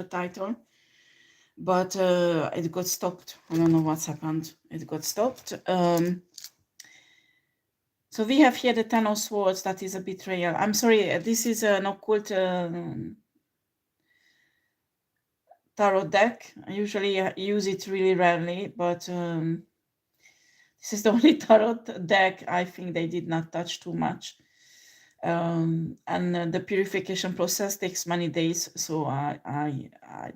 title, but it got stopped. I don't know what's happened. It got stopped. So we have here the Ten of Swords. That is a betrayal. I'm sorry. This is an occult tarot deck. I usually use it really rarely, but this is the only tarot deck I think they did not touch too much. And the purification process takes many days, so I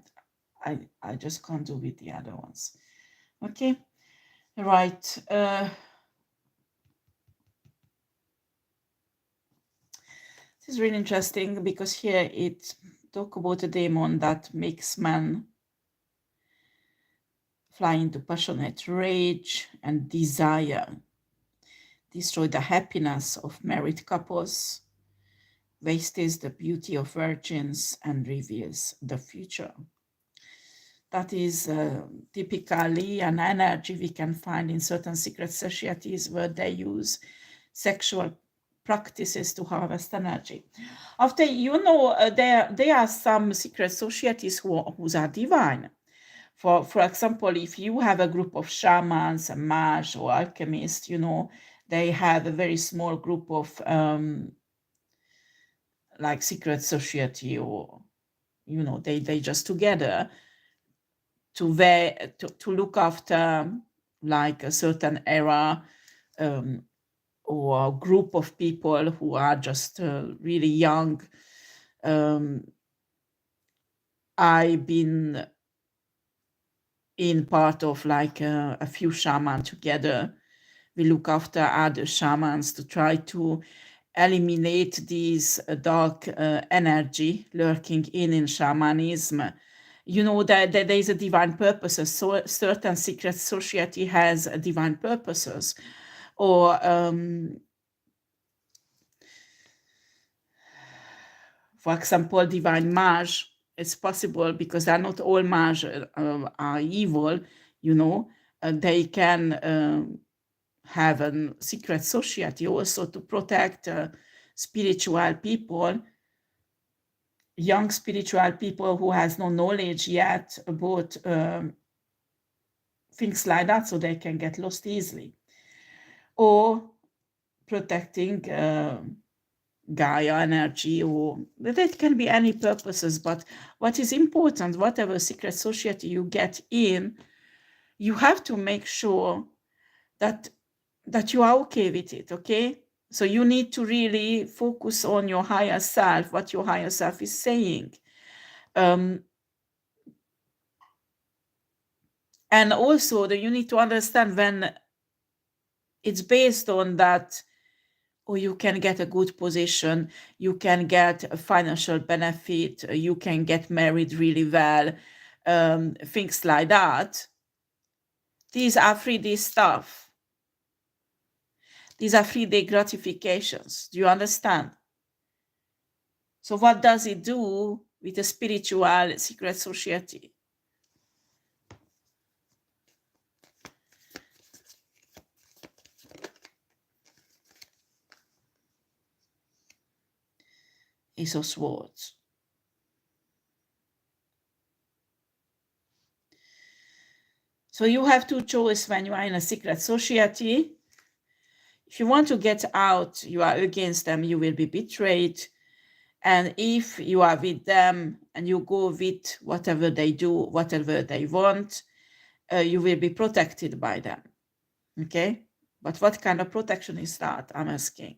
just can't do with the other ones. Okay, right. This is really interesting because here it talk about a demon that makes man fly into passionate rage and desire, destroy the happiness of married couples, wastes the beauty of virgins, and reveals the future. That is typically an energy we can find in certain secret societies where they use sexual practices to harvest energy. After, there are some secret societies who are divine. For example, if you have a group of shamans, a mage, or alchemists, they have a very small group of like secret society, or they just together to look after like a certain era, or a group of people who are just really young. I've been in part of like a few shamans together. We look after other shamans to try to eliminate these dark energy lurking in shamanism. That there is a divine purposes. So certain secret society has divine purposes, or for example, divine mage. It's possible because they're not all mage are evil. They can have a secret society also to protect spiritual people, young spiritual people who has no knowledge yet about things like that, so they can get lost easily, or protecting Gaia energy, or that can be any purposes. But what is important, whatever secret society you get in, you have to make sure that you are okay with it. Okay, so you need to really focus on your higher self, what your higher self is saying. And also you need to understand when it's based on that, or you can get a good position, you can get a financial benefit, you can get married really well, things like that. These are 3D stuff. These are 3D gratifications. Do you understand? So what does it do with a spiritual secret society? Ace of Swords. So you have two choices when you are in a secret society. If you want to get out, you are against them, you will be betrayed. And if you are with them and you go with whatever they do, whatever they want, you will be protected by them. Okay? But what kind of protection is that, I'm asking?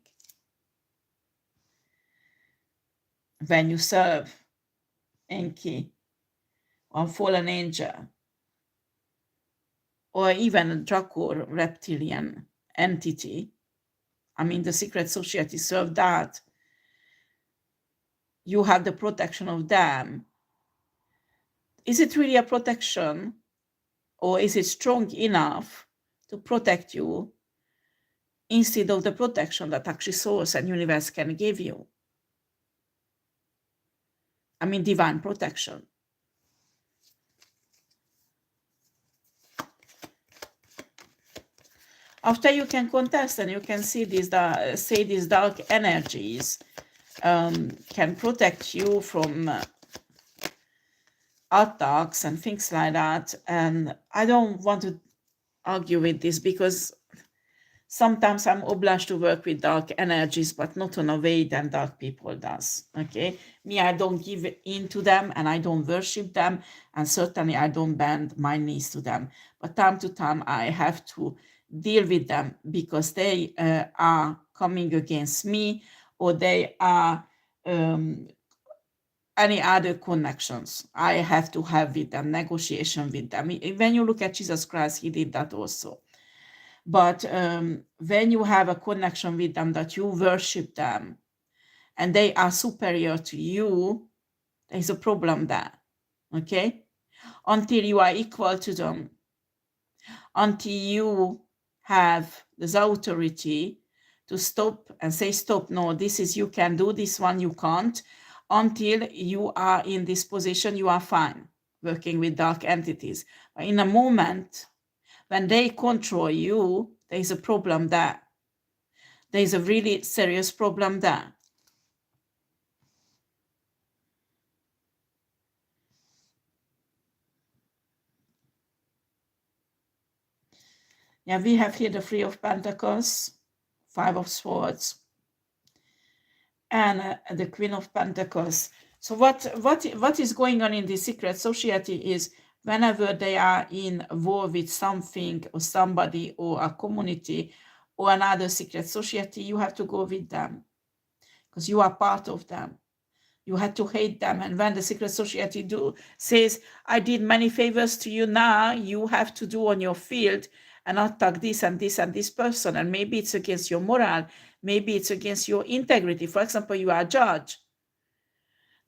When you serve Enki or fallen angel, or even a Draco reptilian entity, I mean, the secret society serve that, you have the protection of them. Is it really a protection, or is it strong enough to protect you instead of the protection that actually source and universe can give you? I mean, divine protection. After you can contest and you can see these dark energies can protect you from attacks and things like that. And I don't want to argue with this because sometimes I'm obliged to work with dark energies, but not in a way that dark people does. Okay, me, I don't give in to them, and I don't worship them, and certainly I don't bend my knees to them. But time to time, I have to deal with them because they are coming against me, or they are any other connections I have to have with them, negotiation with them. When you look at Jesus Christ, he did that also. But when you have a connection with them, that you worship them and they are superior to you, there's a problem there. Okay? Until you are equal to them, until you have this authority to stop and say, stop, no, this is, you can do this one, you can't. Until you are in this position, you are fine working with dark entities. But in a moment when they control you, there's a problem there. There's a really serious problem there. Yeah, we have here the Three of Pentacles, Five of Swords, and the Queen of Pentacles. So what is going on in the secret society is whenever they are in war with something or somebody or a community or another secret society, you have to go with them because you are part of them. You had to hate them. And when the secret society says, I did many favors to you, now you have to do on your field and attack this and this and this person. And maybe it's against your moral. Maybe it's against your integrity. For example, you are a judge.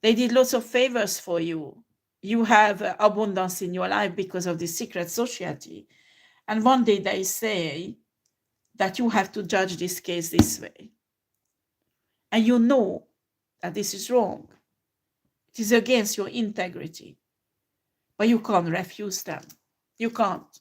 They did lots of favors for you. You have abundance in your life because of the secret society. And one day they say that you have to judge this case this way. And you know that this is wrong. It is against your integrity. But you can't refuse them. You can't.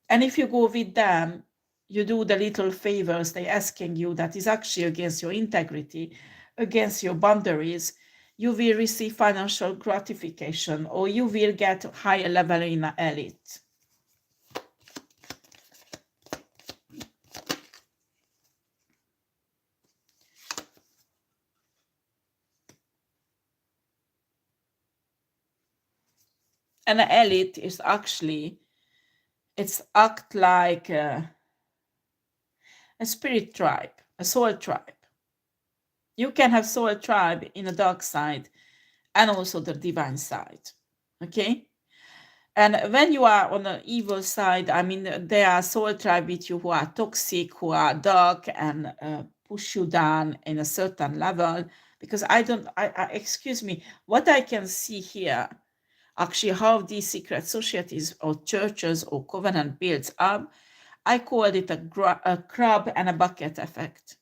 And if you go with them, you do the little favors they're asking you that is actually against your integrity, against your boundaries, you will receive financial gratification or you will get higher level in an elite. And an elite is actually, it's act like a spirit tribe, a soul tribe. You can have soul tribe in the dark side and also the divine side. Okay? And when you are on the evil side, I mean, there are soul tribe with you who are toxic, who are dark and push you down in a certain level. Because excuse me, what I can see here, actually how these secret societies or churches or covenant builds up, I called it a crab and a bucket effect,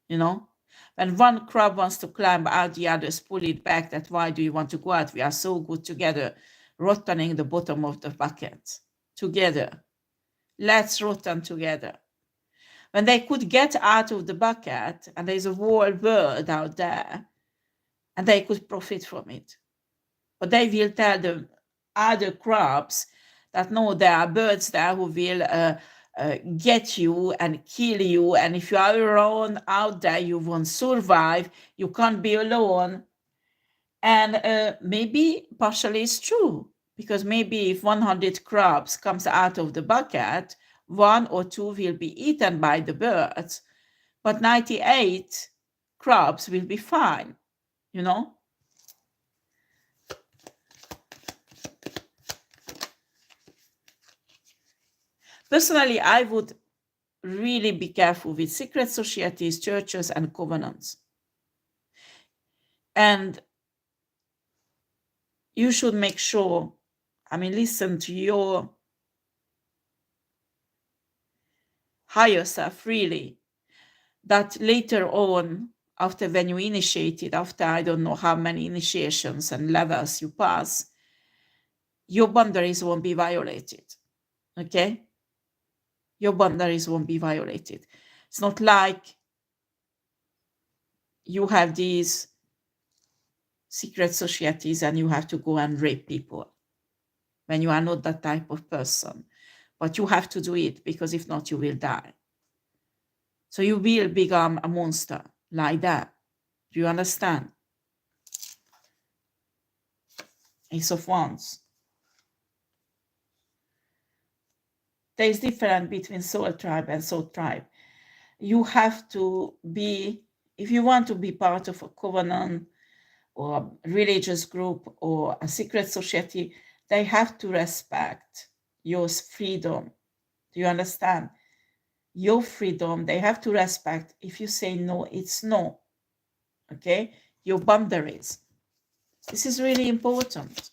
you know? When one crab wants to climb out, the others pull it back. That why do you want to go out? We are so good together, rotting the bottom of the bucket together. Let's rotten together. When they could get out of the bucket, and there's a whole world out there, and they could profit from it. But they will tell the other crabs that no, there are birds there who will get you and kill you. And if you are alone out there, you won't survive. You can't be alone. And maybe partially it's true, because maybe if 100 crabs comes out of the bucket, 1 or 2 will be eaten by the birds, but 98 crabs will be fine, you know? Personally, I would really be careful with secret societies, churches, and covenants. And you should make sure, I mean, listen to your higher self, really, that later on, after when you initiated, after I don't know how many initiations and levels you pass, your boundaries won't be violated. Okay? Your boundaries won't be violated. It's not like you have these secret societies and you have to go and rape people when you are not that type of person. But you have to do it, because if not, you will die. So you will become a monster like that. Do you understand? Ace of Wands. There is difference between soul tribe and soul tribe. You have to be, if you want to be part of a covenant or a religious group or a secret society, they have to respect your freedom. Do you understand? Your freedom, they have to respect. If you say no, it's no. Okay? Your boundaries. This is really important.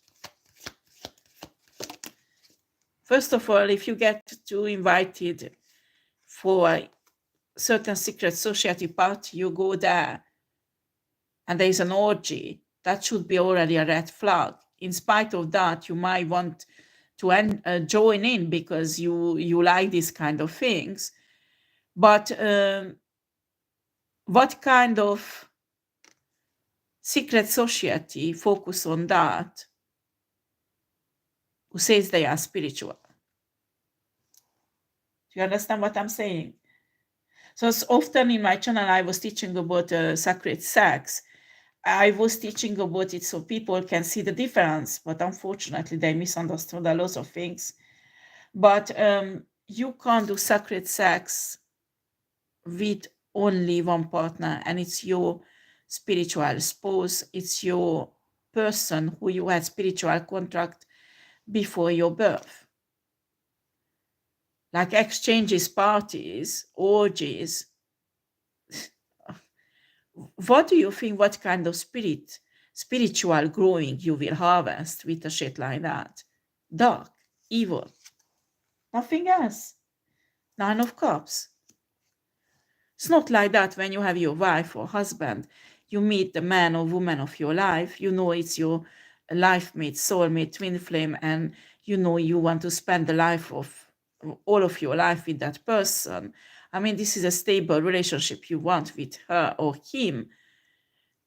First of all, if you get to invited for a certain secret society party, you go there and there is an orgy, that should be already a red flag. In spite of that, you might want to join in because you like these kind of things. But what kind of secret society focus on that, who says they are spiritual? Do you understand what I'm saying? So often in my channel, I was teaching about sacred sex. I was teaching about it so people can see the difference, but unfortunately they misunderstood a lot of things. But you can't do sacred sex with only one partner, and it's your spiritual spouse, it's your person who you had spiritual contract before your birth. Like exchanges, parties, orgies. What do you think, what kind of spiritual growing you will harvest with a shit like that? Dark, evil, nothing else. Nine of Cups. It's not like that when you have your wife or husband. You meet the man or woman of your life. You know it's your life mate, soulmate, twin flame, and you know you want to spend the life of all of your life with that person. I mean, this is a stable relationship you want with her or him.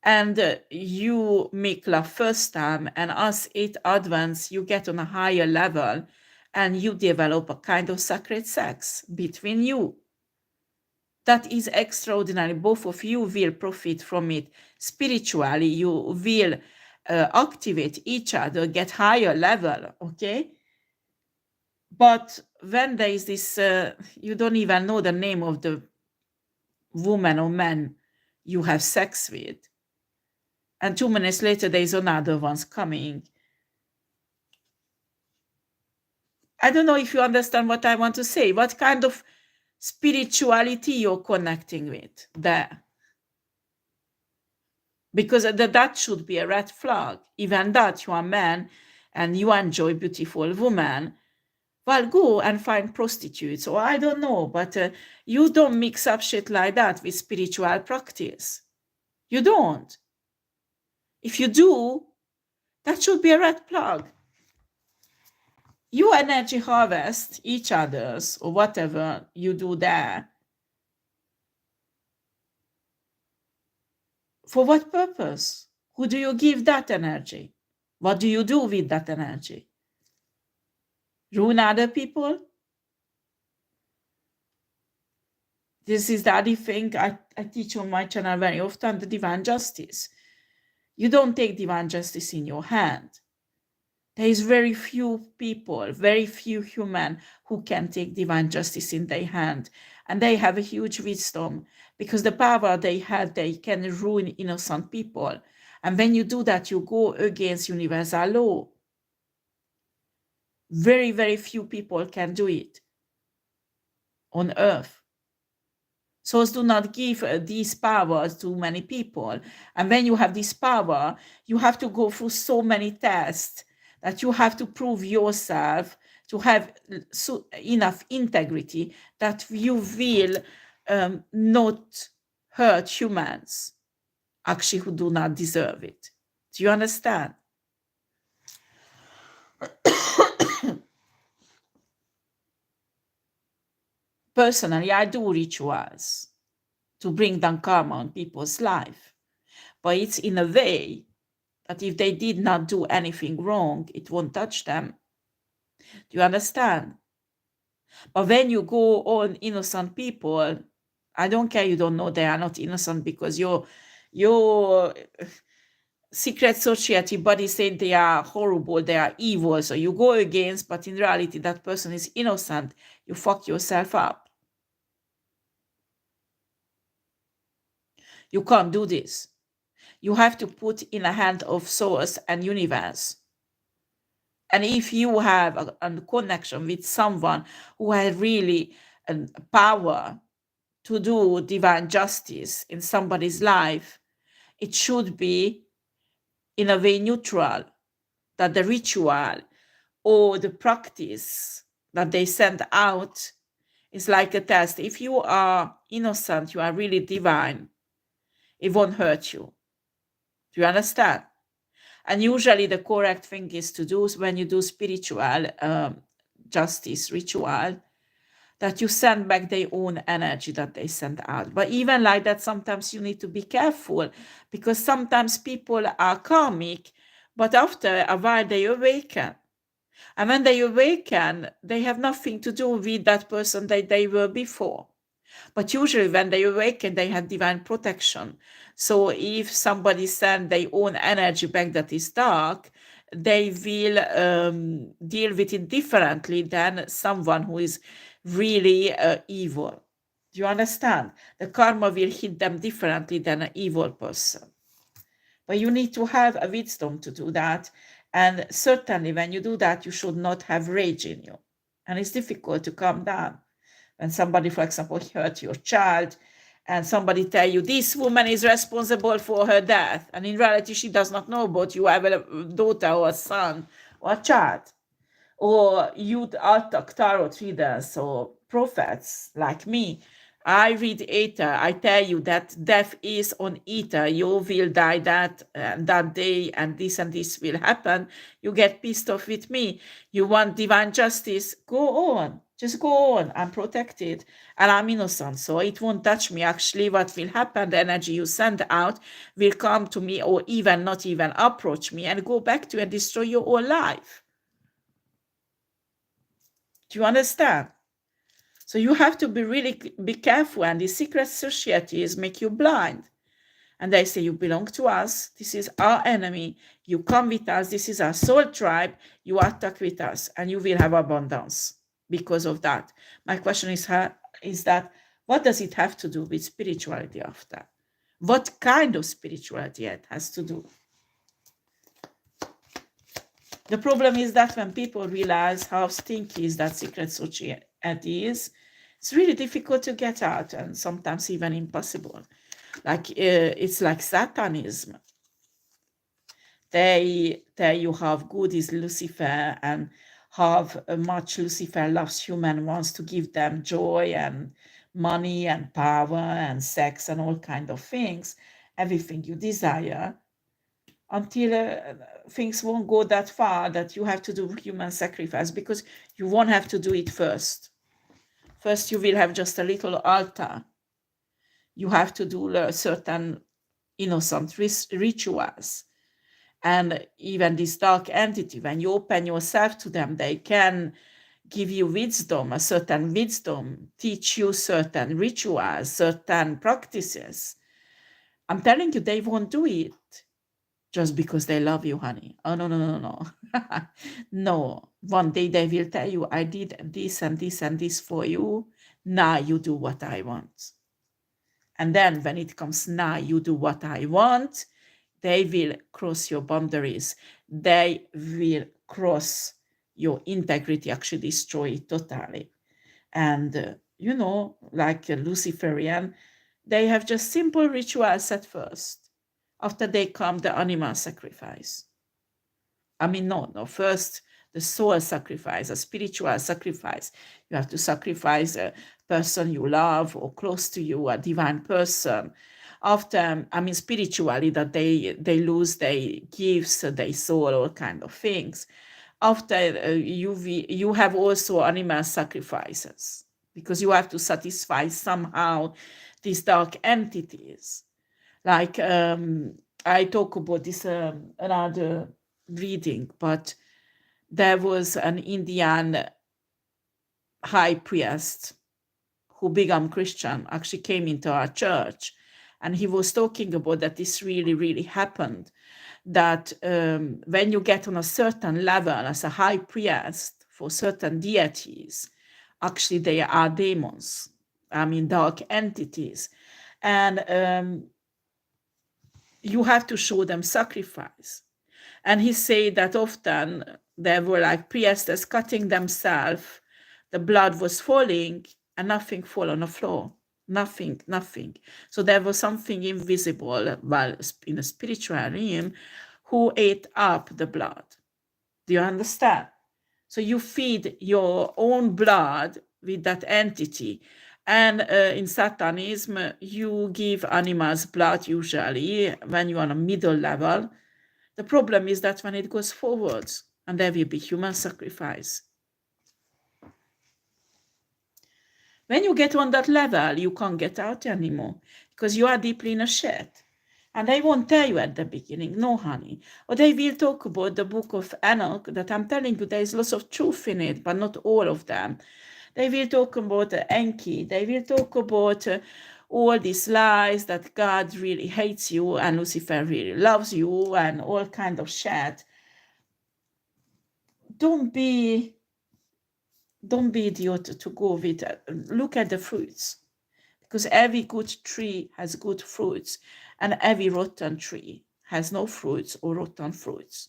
And you make love first time, and as it advances, you get on a higher level and you develop a kind of sacred sex between you. That is extraordinary. Both of you will profit from it spiritually. You will activate each other, get higher level, okay? But when there is this, you don't even know the name of the woman or man you have sex with, and 2 minutes later there is another one's coming. I don't know if you understand what I want to say. What kind of spirituality you're connecting with there? Because that should be a red flag. Even that you are a man and you enjoy beautiful women, well, go and find prostitutes, or I don't know, but you don't mix up shit like that with spiritual practice. You don't. If you do, that should be a red flag. You energy harvest each other's or whatever you do there. For what purpose? Who do you give that energy? What do you do with that energy? Ruin other people? This is the other thing I teach on my channel very often, the divine justice. You don't take divine justice in your hand. There is very few people, very few human who can take divine justice in their hand. And they have a huge wisdom, because the power they have, they can ruin innocent people. And when you do that, you go against universal law. Very, very few people can do it on earth. So do not give these powers to many people. And when you have this power, you have to go through so many tests that you have to prove yourself to have enough integrity that you will not hurt humans, actually, who do not deserve it. Do you understand? Personally, I do rituals to bring down karma on people's life, but it's in a way That if they did not do anything wrong, it won't touch them. Do you understand? But when you go on innocent people, I don't care, you don't know they are not innocent because your secret society body saying they are horrible, they are evil, so you go against, but in reality that person is innocent. You fuck yourself up. You can't do this. You have to put in a hand of source and universe. And if you have a connection with someone who has really power to do divine justice in somebody's life, it should be in a way neutral, that the ritual or the practice that they send out is like a test. If you are innocent, you are really divine, it won't hurt you. Do you understand? And usually the correct thing is to do when you do spiritual justice ritual, that you send back their own energy that they send out. But even like that, sometimes you need to be careful, because sometimes people are karmic, but after a while they awaken. And when they awaken, they have nothing to do with that person that they were before. But usually when they awaken, they have divine protection. So if somebody sends their own energy back that is dark, they will deal with it differently than someone who is really evil. Do you understand? The karma will hit them differently than an evil person. But you need to have a wisdom to do that. And certainly when you do that, you should not have rage in you. And it's difficult to calm down. When somebody, for example, hurt your child and somebody tell you this woman is responsible for her death, and in reality she does not know about you have a daughter or a son or a child. Or you attack tarot readers or prophets like me. I read ether. I tell you that death is on ether. You will die that day, and this will happen. You get pissed off with me. You want divine justice? Go on. Just go on. I'm protected and I'm innocent, so it won't touch me. Actually, what will happen, the energy you send out will come to me, or even not even approach me, and go back to and destroy your whole life. Do you understand? So you have to be careful, and the secret societies make you blind. And they say, you belong to us, this is our enemy, you come with us, this is our soul tribe, you attack with us, and you will have abundance because of that. My question is that, what does it have to do with spirituality after? What kind of spirituality it has to do? The problem is that when people realize how stinky is that secret society is, it's really difficult to get out, and sometimes even impossible. Like it's like Satanism. They tell you how good is Lucifer, and how much Lucifer loves human, wants to give them joy and money and power and sex and all kind of things, everything you desire, until things won't go that far that you have to do human sacrifice, because you won't have to do it first. First, you will have just a little altar. You have to do certain innocent rituals. And even this dark entity, when you open yourself to them, they can give you wisdom, a certain wisdom, teach you certain rituals, certain practices. I'm telling you, they won't do it just because they love you, honey. Oh, no, no, no, no. No, one day they will tell you, I did this and this and this for you. Now you do what I want. And then when it comes, now you do what I want, they will cross your boundaries. They will cross your integrity, actually destroy it totally. And, like a Luciferian, they have just simple rituals at first. After they come the animal sacrifice. I mean, no, first the soul sacrifice, a spiritual sacrifice. You have to sacrifice a person you love or close to you, a divine person. After, spiritually, that they lose their gifts, their soul, all kind of things. After you have also animal sacrifices, because you have to satisfy somehow these dark entities. Like I talk about this another reading, but there was an Indian high priest who became Christian, actually came into our church, and he was talking about that this really, really happened. That when you get on a certain level as a high priest for certain deities, actually they are demons, I mean dark entities, and you have to show them sacrifice. And he said that often there were like priestess cutting themselves, the blood was falling, and nothing fall on the floor. Nothing, nothing. So there was something invisible, well, in a spiritual realm, who ate up the blood. Do you understand? So you feed your own blood with that entity. And in Satanism, you give animals blood usually when you're on a middle level. The problem is that when it goes forwards, and there will be human sacrifice. When you get on that level, you can't get out anymore because you are deeply in a shed. And they won't tell you at the beginning, no, honey. Or they will talk about the book of Enoch, that I'm telling you, there is lots of truth in it, but not all of them. They will talk about Enki. They will talk about all these lies that God really hates you and Lucifer really loves you and all kind of shit. Don't be idiot to go with it. Look at the fruits, because every good tree has good fruits and every rotten tree has no fruits or rotten fruits.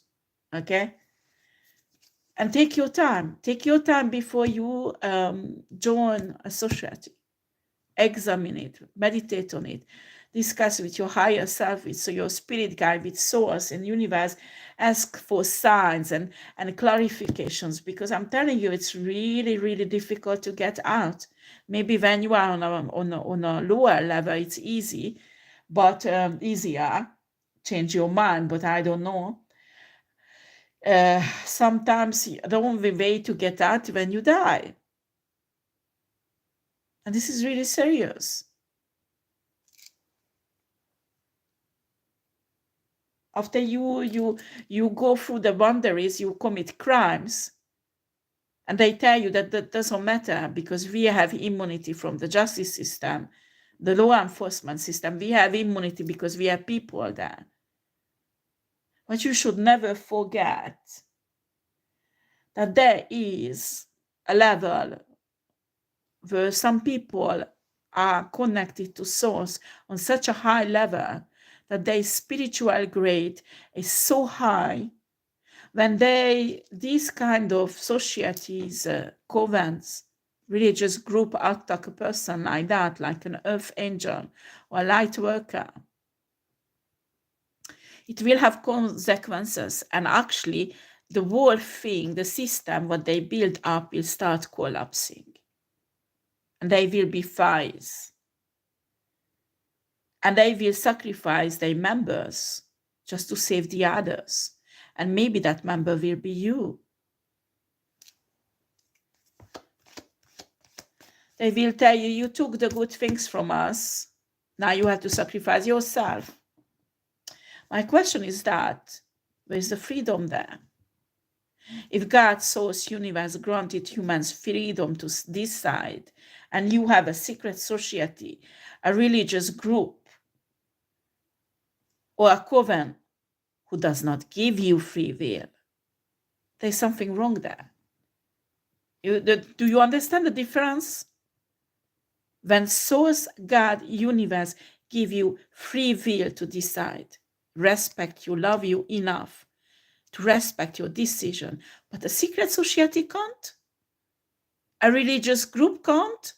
Okay? And take your time before you join a society. Examine it, meditate on it, discuss with your higher self, with your spirit guide, with source and universe. Ask for signs and clarifications, because I'm telling you, it's really, really difficult to get out. Maybe when you are on a lower level, it's easy, but easier. Change your mind, but I don't know. Sometimes the only way to get out when you die. And this is really serious. After you go through the boundaries, you commit crimes, and they tell you that that doesn't matter because we have immunity from the justice system, the law enforcement system. We have immunity because we have people there. But you should never forget that there is a level where some people are connected to source on such a high level that their spiritual grade is so high. When these kind of societies, covens, religious group attack a person like that, like an earth angel or a light worker, it will have consequences. And actually, the whole thing, the system, what they build up, will start collapsing. And they will be fires. And they will sacrifice their members just to save the others. And maybe that member will be you. They will tell you, you took the good things from us. Now you have to sacrifice yourself. My question is that, where's the freedom there? If God, source, universe granted humans freedom to decide, and you have a secret society, a religious group, or a coven who does not give you free will, there's something wrong there. Do you understand the difference? When source, God, universe give you free will to decide, respect you, love you enough to respect your decision, but a secret society can't, a religious group can't,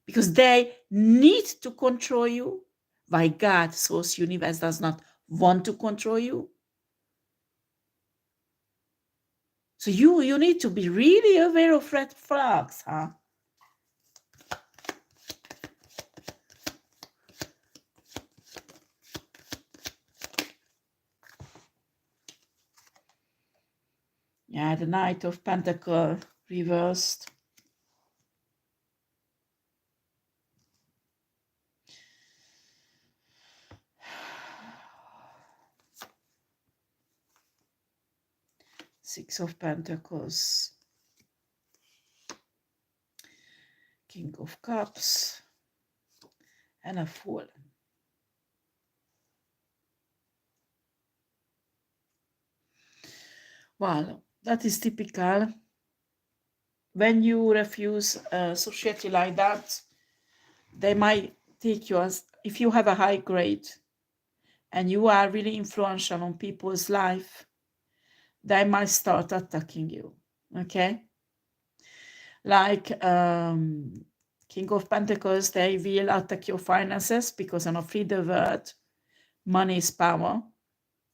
because they need to control you. Why God, source, universe does not want to control you? So you need to be really aware of red flags, huh? Yeah, the Knight of Pentacles reversed. Six of Pentacles, King of Cups, and a Fool. Well, that is typical. When you refuse a society like that, they might take you as, if you have a high grade and you are really influential on people's life, they might start attacking you, okay? Like King of Pentacles, they will attack your finances because I know free the word, money is power,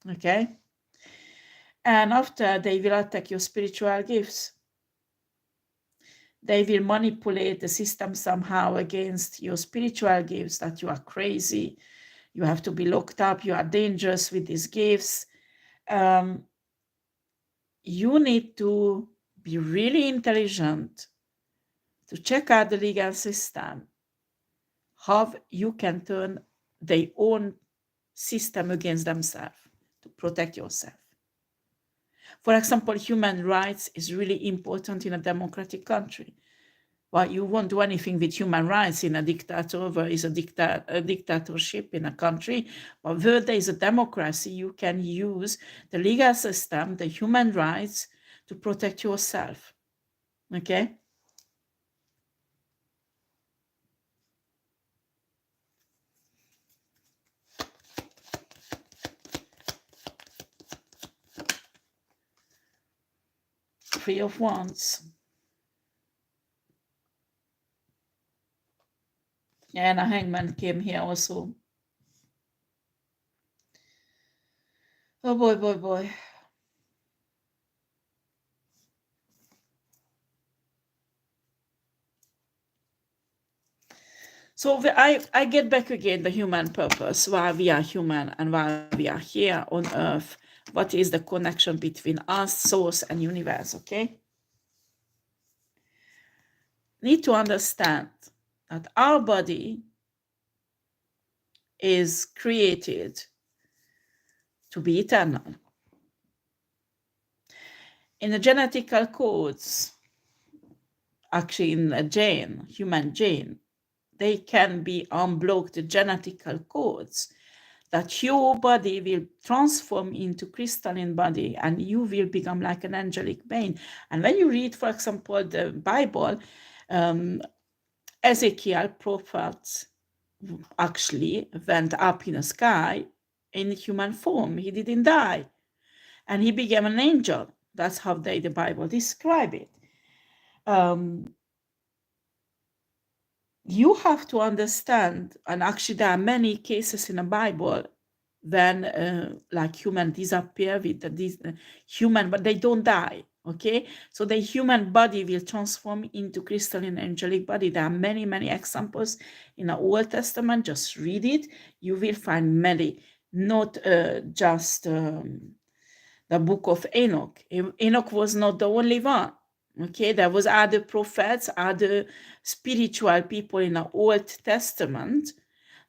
okay? And after, they will attack your spiritual gifts. They will manipulate the system somehow against your spiritual gifts, that you are crazy, you have to be locked up, you are dangerous with these gifts. You need to be really intelligent to check out the legal system, how you can turn their own system against themselves to protect yourself. For example, human rights is really important in a democratic country. Well, you won't do anything with human rights in a dictator, where is a dictatorship in a country. But where there is a democracy, you can use the legal system, the human rights, to protect yourself. Okay? Three of Wands. And a Hangman came here also. Oh boy, boy, boy. So I get back again the human purpose, why we are human and why we are here on earth. What is the connection between us, source, and universe, okay? Need to understand that our body is created to be eternal. In the genetical codes, actually in a gene, human gene, they can be unblocked, the genetical codes, that your body will transform into crystalline body and you will become like an angelic being. And when you read, for example, the Bible, Ezekiel prophet actually went up in the sky in human form. He didn't die. And he became an angel. That's how the Bible describe it. You have to understand, and actually there are many cases in the Bible when like human disappear with the human, but they don't die, okay? So the human body will transform into crystalline angelic body. There are many, many examples in the Old Testament. Just read it. You will find many, not just the book of Enoch. Enoch was not the only one. Okay, there was other prophets, other spiritual people in the Old Testament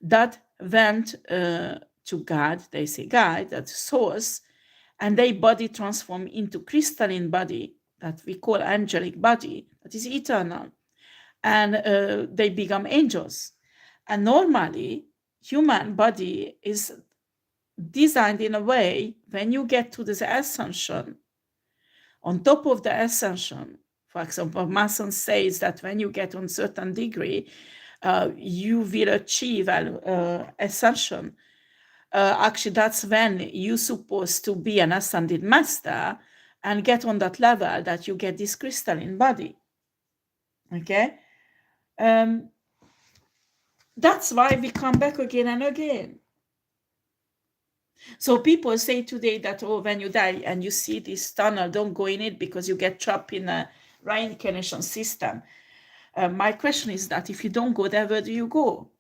that went to God. They say God, that's source, and their body transformed into crystalline body that we call angelic body, that is eternal, and they become angels. And normally, human body is designed in a way, when you get to this ascension, on top of the ascension, for example, Mason says that when you get on certain degree, you will achieve ascension. Actually, that's when you're supposed to be an ascended master and get on that level that you get this crystalline body. Okay? That's why we come back again and again. So people say today that, oh, when you die and you see this tunnel, don't go in it because you get trapped in a reincarnation system. My question is that if you don't go there, where do you go?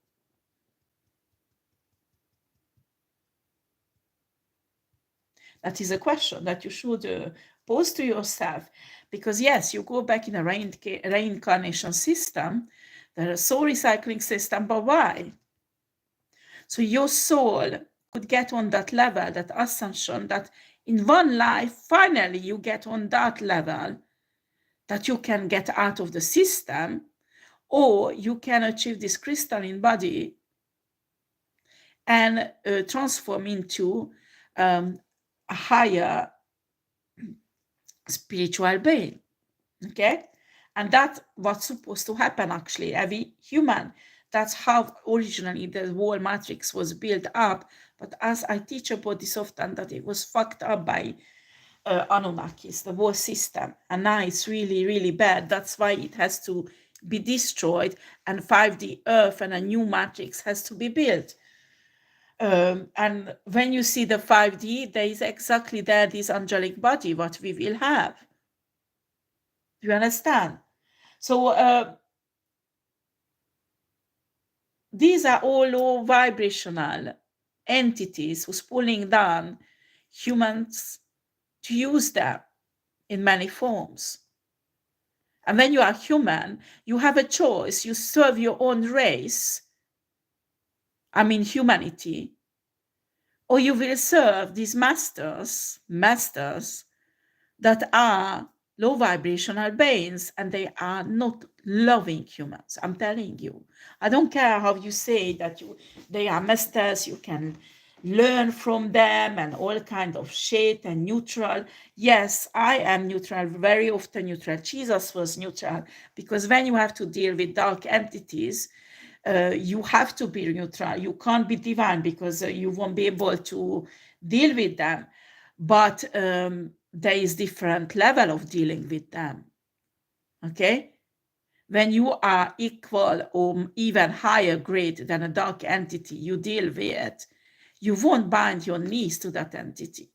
That is a question that you should pose to yourself. Because yes, you go back in a reincarnation system, the soul recycling system, but why? So your soul could get on that level, that ascension, that In one life, finally, you get on that level that you can get out of the system, or you can achieve this crystalline body and transform into a higher spiritual being. Okay? And that's what's supposed to happen, actually, every human. That's how originally the whole matrix was built up. But as I teach about this often, that it was fucked up by Anunnakis, the whole system. And now it's really, really bad. That's why it has to be destroyed, and 5D Earth and a new matrix has to be built. And when you see the 5D, there is exactly there this angelic body, what we will have. Do you understand? So these are all low vibrational entities who's pulling down humans to use them in many forms. And when you are human, you have a choice. You serve your own race, I mean humanity, or you will serve these masters that are low vibrational beings, and they are not loving humans. I'm telling you. I don't care how you say that they are masters, you can learn from them and all kind of shit and neutral. Yes, I am neutral, very often neutral. Jesus was neutral, because when you have to deal with dark entities, you have to be neutral. You can't be divine, because you won't be able to deal with them. But there is different level of dealing with them. Okay? When you are equal or even higher grade than a dark entity you deal with, you won't bind your knees to that entity.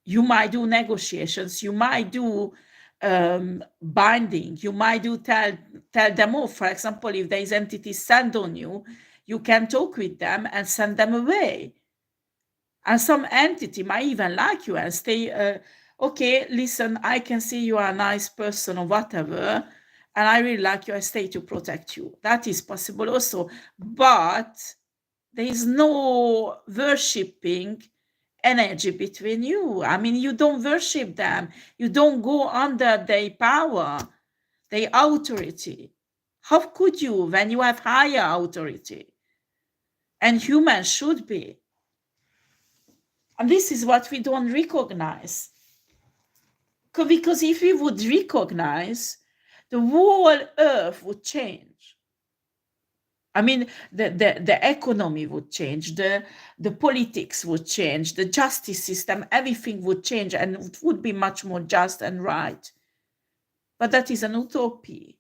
You might do negotiations, you might do binding, you might do tell them off. For example, if there is entities sent on you, you can talk with them and send them away. And some entity might even like you and stay, okay, listen, I can see you are a nice person or whatever, and I really like you, I stay to protect you. That is possible also. But there is no worshipping energy between you. I mean, you don't worship them. You don't go under their power, their authority. How could you when you have higher authority? And humans should be. And this is what we don't recognize. Because if we would recognize, the whole earth would change. I mean, the economy would change, the politics would change, the justice system, everything would change, and it would be much more just and right. But that is an utopia,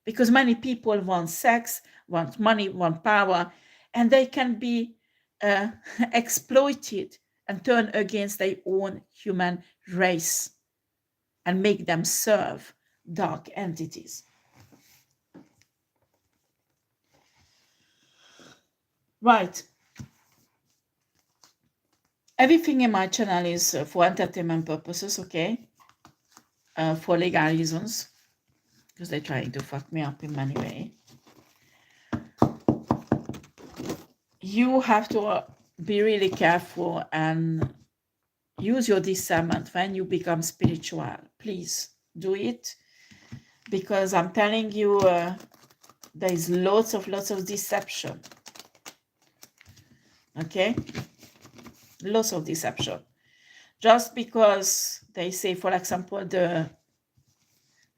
because many people want sex, want money, want power, and they can be exploited and turn against their own human race and make them serve dark entities. Right. Everything in my channel is for entertainment purposes, okay? For legal reasons, because they're trying to fuck me up in many ways. You have to be really careful and use your discernment when you become spiritual. Please do it, because I'm telling you, there is lots of deception. Okay? Lots of deception. Just because they say, for example, the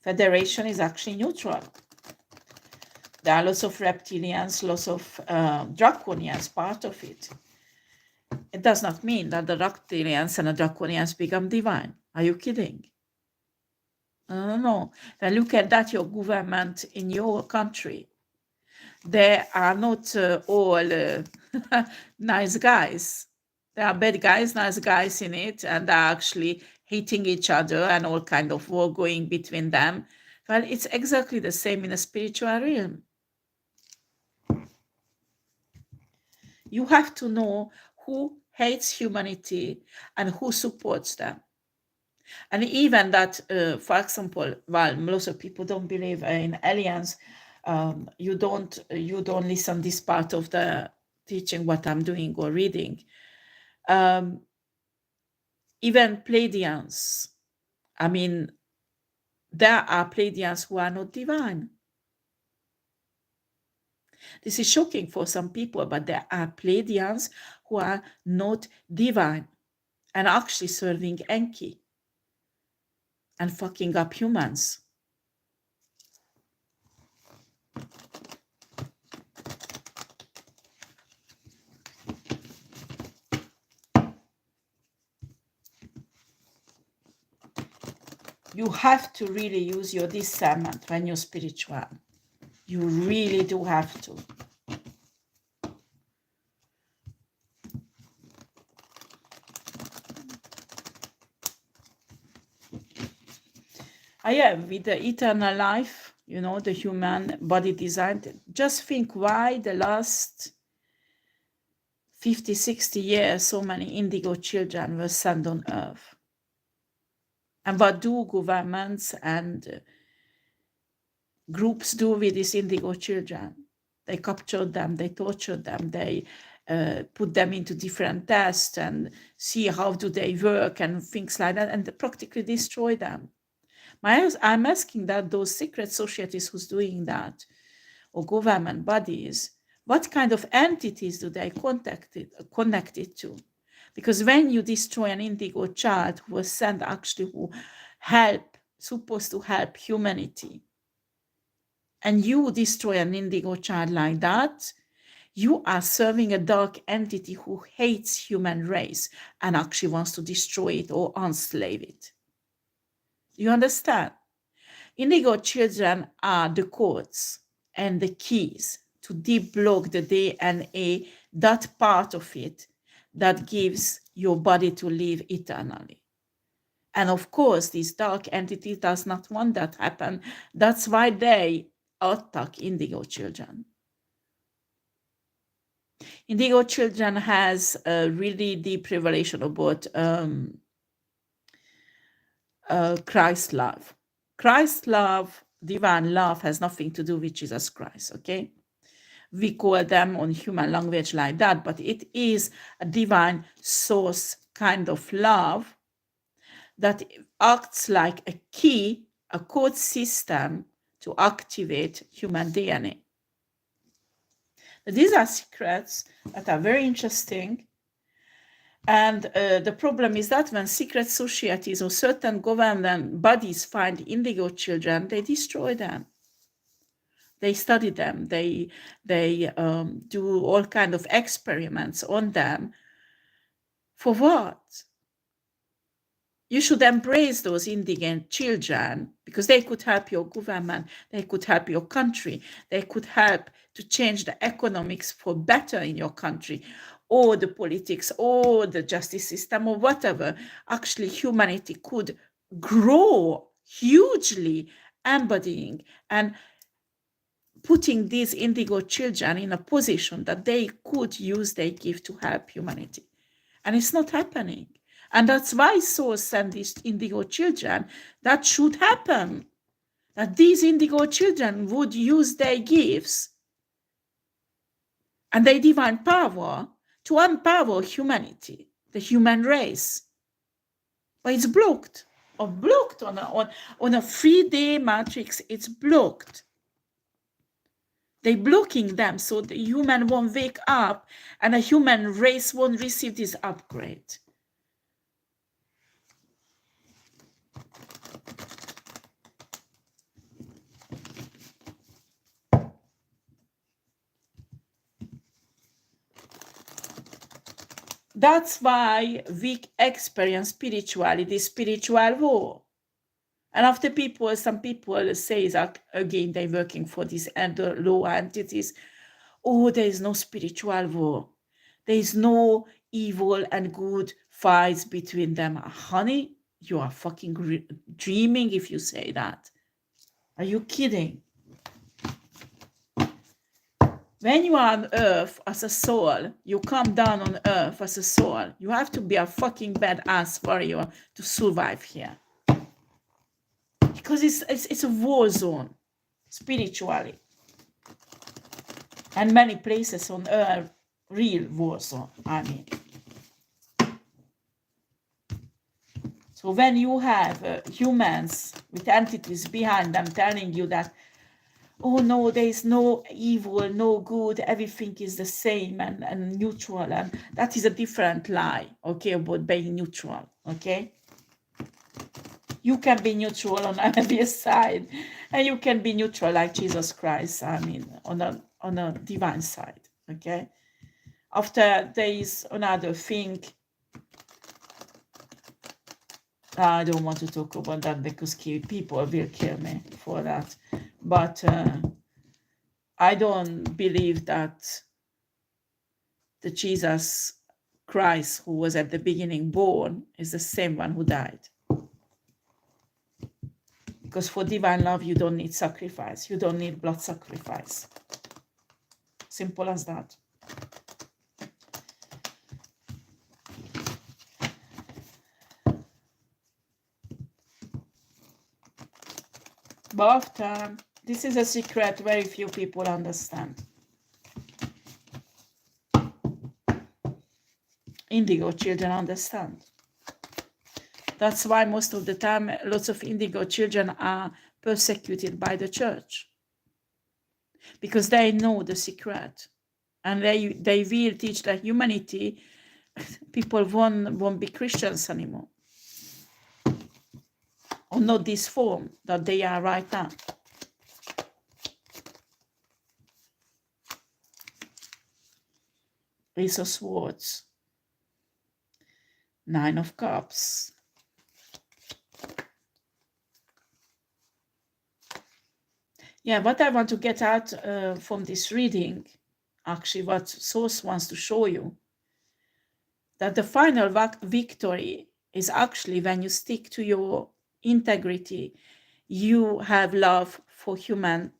Federation is actually neutral. There are lots of reptilians, lots of draconians part of it. It does not mean that the reptilians and the draconians become divine. Are you kidding? No. Then look at that, your government in your country. They are not all nice guys. There are bad guys, nice guys in it, and they're actually hating each other and all kind of war going between them. Well, it's exactly the same in a spiritual realm. You have to know who hates humanity and who supports them. And even that, for example, while lots of people don't believe in aliens, you don't listen this part of the teaching what I'm doing or reading. Even Pleiadians. I mean, there are Pleiadians who are not divine. This is shocking for some people, but there are Pleiadians who are not divine and actually serving Enki and fucking up humans. You have to really use your discernment when you're spiritual. You really do have to. With the eternal life, you know, the human body design, just think why the last 50, 60 years, so many indigo children were sent on earth. And what do governments and groups do with these indigo children? They capture them, they torture them, they put them into different tests and see how do they work and things like that, and they practically destroy them. I'm asking that those secret societies who's doing that, or government bodies, what kind of entities do they connect it to? Because when you destroy an indigo child who was sent actually who supposed to help humanity, and you destroy an indigo child like that, you are serving a dark entity who hates human race and actually wants to destroy it or enslave it. You understand? Indigo children are the codes and the keys to deblock the DNA, that part of it that gives your body to live eternally. And of course, this dark entity does not want that to happen. That's why they attack indigo children. Indigo children has a really deep revelation about Christ's love. Christ's love, divine love, has nothing to do with Jesus Christ, okay? We call them on human language like that, but it is a divine source kind of love that acts like a key, a code system to activate human DNA. These are secrets that are very interesting. And the problem is that when secret societies or certain government bodies find indigo children, they destroy them. They study them. They do all kind of experiments on them. For what? You should embrace those indigent children because they could help your government. They could help your country. They could help to change the economics for better in your country, or the politics, or the justice system, or whatever. Actually, humanity could grow hugely, embodying and putting these indigo children in a position that they could use their gift to help humanity. And it's not happening. And that's why souls send these indigo children. That should happen. That these indigo children would use their gifts and their divine power to empower humanity, the human race. But it's blocked, or blocked on a 3D matrix. It's blocked. They're blocking them so the human won't wake up and the human race won't receive this upgrade. That's why we experience spirituality, spiritual war. And after some people say that again, they're working for these lower entities. Oh, there is no spiritual war. There is no evil and good fights between them. Honey, you are fucking dreaming if you say that. Are you kidding? When you are on earth as a soul, you come down on earth as a soul. You have to be a fucking badass warrior to survive here. Because it's a war zone, spiritually. And many places on earth, real war zone, I mean. So when you have humans with entities behind them telling you that, oh no, there is no evil, no good, everything is the same and neutral, and that is a different lie, okay, about being neutral, okay? You can be neutral on every side, and you can be neutral like Jesus Christ, I mean, on a divine side, okay? After there is another thing, I don't want to talk about that because people will kill me for that. But I don't believe that the Jesus Christ who was at the beginning born is the same one who died. Because for divine love, you don't need sacrifice. You don't need blood sacrifice. Simple as that. But often, this is a secret very few people understand. Indigo children understand. That's why most of the time, lots of indigo children are persecuted by the church. Because they know the secret. And they will teach that humanity, people won't be Christians anymore. Or not this form that they are right now. Ace of Swords. Nine of Cups. Yeah, what I want to get out from this reading, actually what Source wants to show you, that the final victory is actually when you stick to your integrity, you have love for human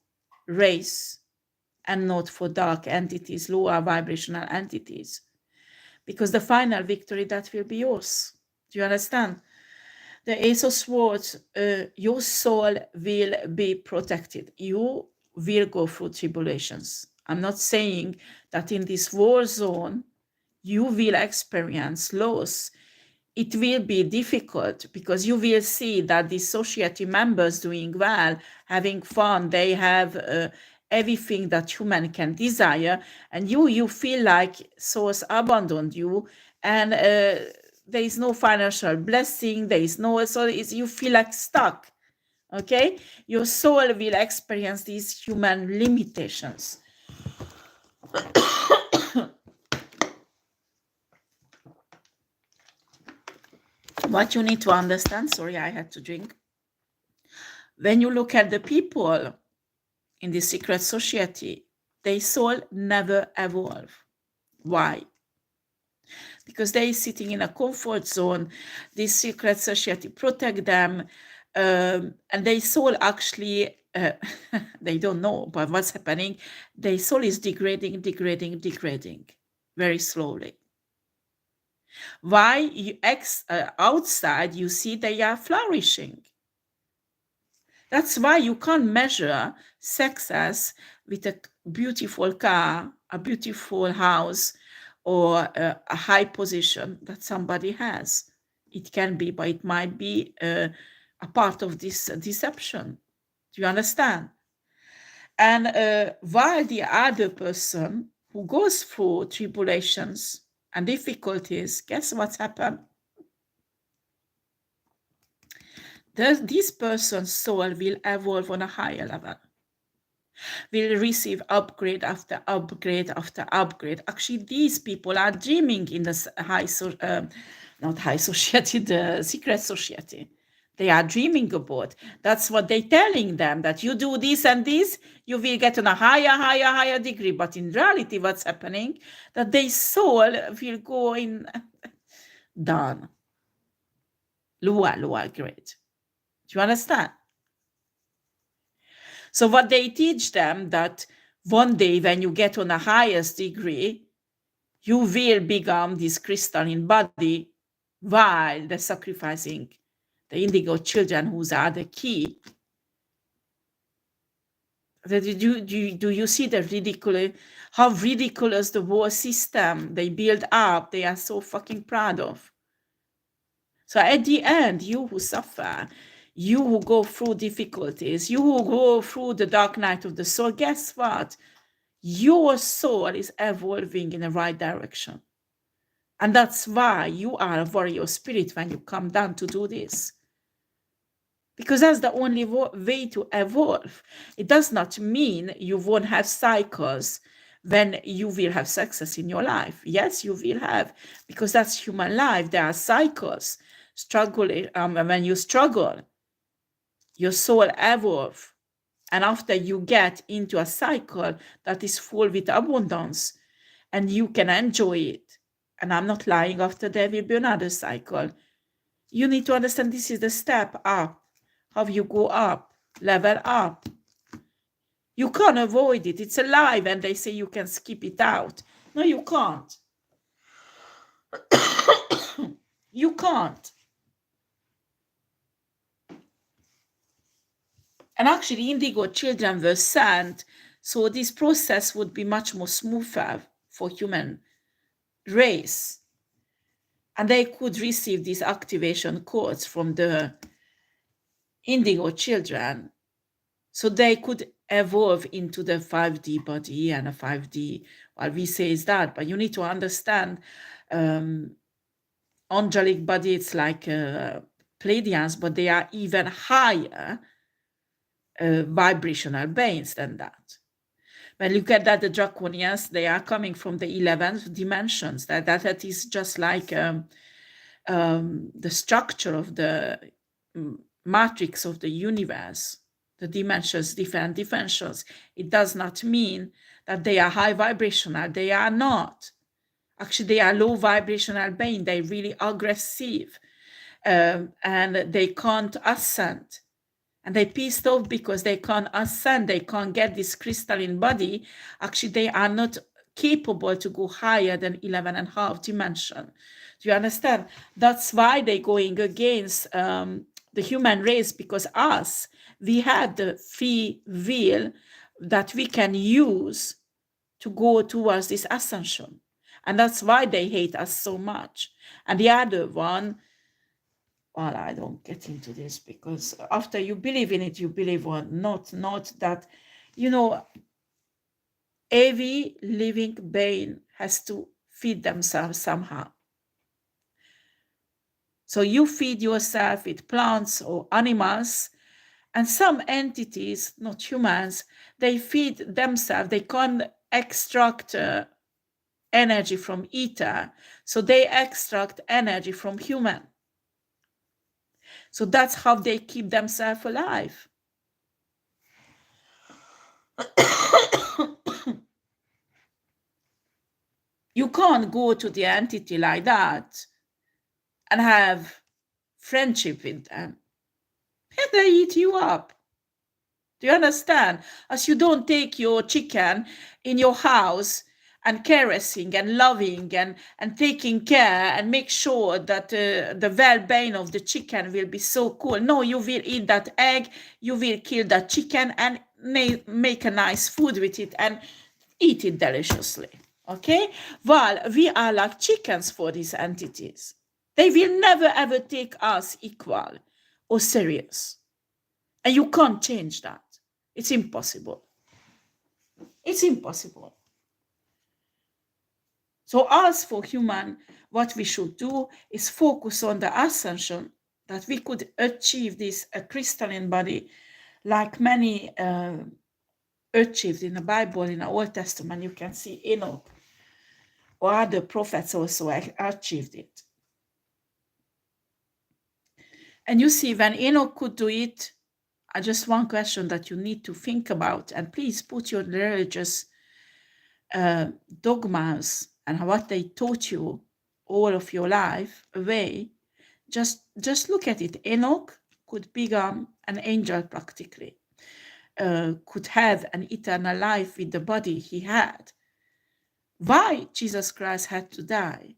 race and not for dark entities, lower vibrational entities. Because the final victory, that will be yours. Do you understand? The Ace of Swords, your soul will be protected. You will go through tribulations. I'm not saying that in this war zone, you will experience loss. It will be difficult because you will see that the society members doing well, having fun, they have everything that human can desire, and you feel like source abandoned you, and there is no financial blessing, there is no, so you feel like stuck, okay? Your soul will experience these human limitations. What you need to understand, sorry, I had to drink. When you look at the people in the secret society, their soul never evolve. Why? Because they are sitting in a comfort zone. This secret society protect them, and their soul actually, they don't know, but what's happening, their soul is degrading very slowly. Why? Outside, you see they are flourishing. That's why you can't measure success with a beautiful car, a beautiful house, or a high position that somebody has. It can be, but it might be a part of this deception. Do you understand? And while the other person who goes through tribulations and difficulties, guess what's happened? This person's soul will evolve on a higher level, will receive upgrade after upgrade after upgrade. Actually, these people are dreaming in the not high society, the secret society. They are dreaming about. That's what they're telling them, that you do this and this, you will get on a higher degree. But in reality, what's happening, that their soul will go in down, lower grade. Do you understand? So what they teach them, that one day when you get on the highest degree, you will become this crystalline body while they're sacrificing the indigo children, who are the key. Do you see the how ridiculous the war system they build up, they are so fucking proud of? So at the end, you who suffer, you who go through difficulties, you who go through the dark night of the soul, guess what? Your soul is evolving in the right direction. And that's why you are a warrior spirit when you come down to do this. Because that's the only way to evolve. It does not mean you won't have cycles when you will have success in your life. Yes, you will have, because that's human life. There are cycles. When you struggle, your soul evolves. And after you get into a cycle that is full with abundance, and you can enjoy it. And I'm not lying, after there will be another cycle. You need to understand this is the step up, how you go up, level up. You can't avoid it. It's alive, and they say you can skip it out. No, you can't. You can't. And actually, indigo children were sent, so this process would be much more smoother for human race. And they could receive these activation codes from the indigo children, so they could evolve into the 5D body and a 5D, well, we say is that, but you need to understand angelic body, it's like Pleiadians, but they are even higher vibrational beings than that. When you look at that, the Draconians, they are coming from the 11th dimensions. That is just like the structure of the matrix of the universe, the dimensions, different dimensions. It does not mean that they are high vibrational. They are not. Actually, they are low vibrational being. They're really aggressive, and they can't ascend. And they pissed off because they can't ascend. They can't get this crystalline body. Actually, they are not capable to go higher than 11.5 dimension. Do you understand? That's why they're going against the human race, because us, we have the free will that we can use to go towards this ascension. And that's why they hate us so much. And the other one, well, I don't get into this, because after you believe in it, you believe one, not that, every living being has to feed themselves somehow. So you feed yourself with plants or animals, and some entities, not humans, they feed themselves. They can't extract energy from ether, so they extract energy from human. So that's how they keep themselves alive. You can't go to the entity like that and have friendship with them. And they eat you up. Do you understand? As you don't take your chicken in your house and caressing and loving and taking care and make sure that the well-being of the chicken will be so cool. No, you will eat that egg, you will kill that chicken and make a nice food with it and eat it deliciously. Okay? Well, we are like chickens for these entities. They will never ever take us equal or serious. And you can't change that. It's impossible. It's impossible. So us, for human, what we should do is focus on the ascension, that we could achieve this crystalline body like many achieved in the Bible, in the Old Testament. You can see Enoch or other prophets also achieved it. And you see, when Enoch could do it, just one question that you need to think about, and please put your religious dogmas and what they taught you all of your life away. Just look at it. Enoch could become an angel practically, could have an eternal life with the body he had. Why Jesus Christ had to die?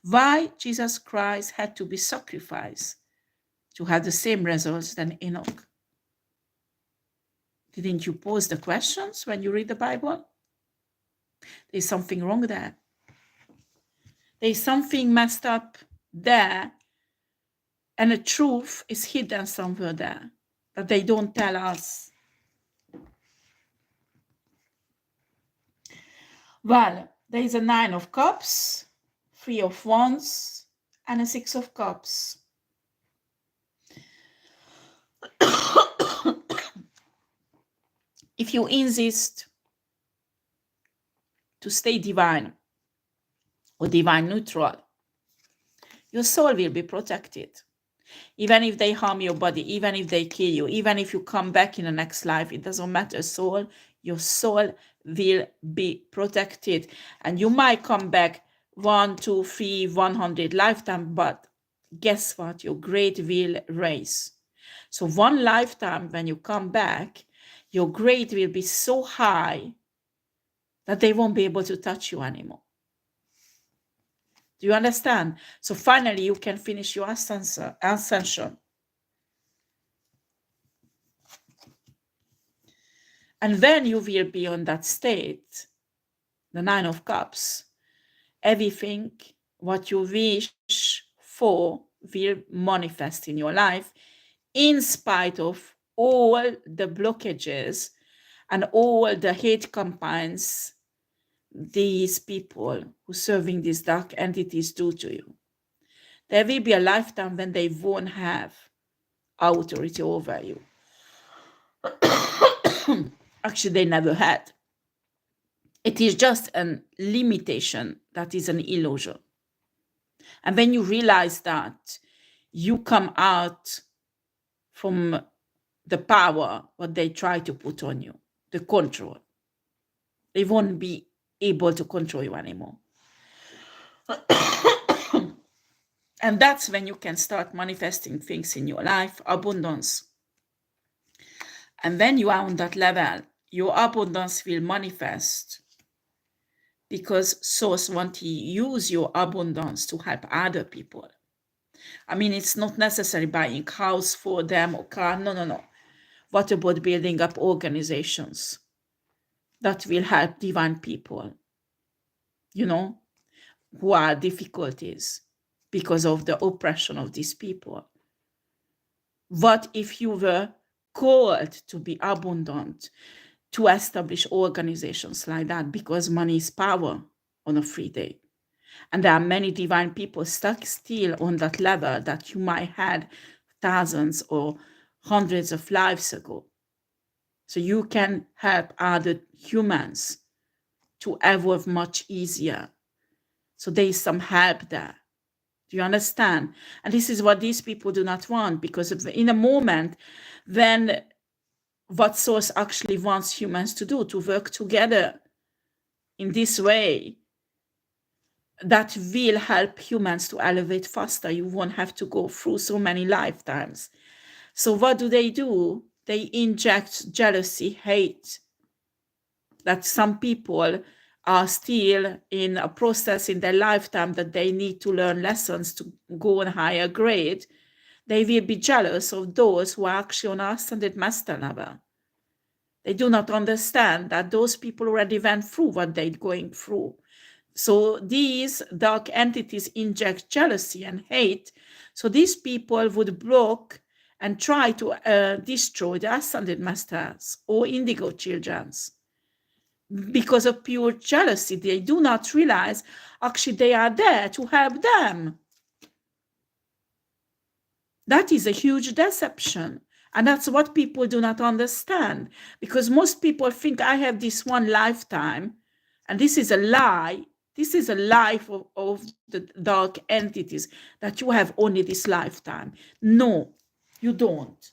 Why Jesus Christ had to be sacrificed to have the same results than Enoch? Didn't you pose the questions when you read the Bible? There's something wrong there. There's something messed up there, and the truth is hidden somewhere there that they don't tell us. Well, there is a 9 of Cups, 3 of Wands, and a 6 of Cups. If you insist to stay divine or divine neutral, your soul will be protected. Even if they harm your body, even if they kill you, even if you come back in the next life, it doesn't matter. Your soul will be protected. And you might come back 1, 2, 3, 100 lifetime, but guess what? Your grade will raise. So one lifetime, when you come back, your grade will be so high that they won't be able to touch you anymore. Do you understand? So finally, you can finish your ascension. And when you will be on that state, the 9 of Cups, everything what you wish for will manifest in your life, in spite of all the blockages and all the hate campaigns these people who serving these dark entities do to you. There will be a lifetime when they won't have authority over you. Actually, they never had. It is just a limitation that is an illusion. And when you realize that, you come out from the power what they try to put on you, the control. They won't be able to control you anymore. And that's when you can start manifesting things in your life, abundance. And when you are on that level, your abundance will manifest because Source wants to use your abundance to help other people. I mean, it's not necessarily buying house for them or car. No. What about building up organizations that will help divine people, who are difficulties because of the oppression of these people? What if you were called to be abundant, to establish organizations like that, because money is power on a free day? And there are many divine people stuck still on that level that you might had thousands or hundreds of lives ago. So you can help other humans to evolve much easier. So there is some help there. Do you understand? And this is what these people do not want, because in a moment when what Source actually wants humans to do, to work together in this way, that will help humans to elevate faster. You won't have to go through so many lifetimes. So what do? They inject jealousy, hate, that some people are still in a process in their lifetime that they need to learn lessons to go on higher grade. They will be jealous of those who are actually on ascended master level. They do not understand that those people already went through what they're going through. So these dark entities inject jealousy and hate. So these people would block and try to destroy the ascended masters or indigo children's because of pure jealousy. They do not realize actually they are there to help them. That is a huge deception. And that's what people do not understand, because most people think I have this one lifetime, and this is a lie. This is a lie of the dark entities, that you have only this lifetime. No, you don't.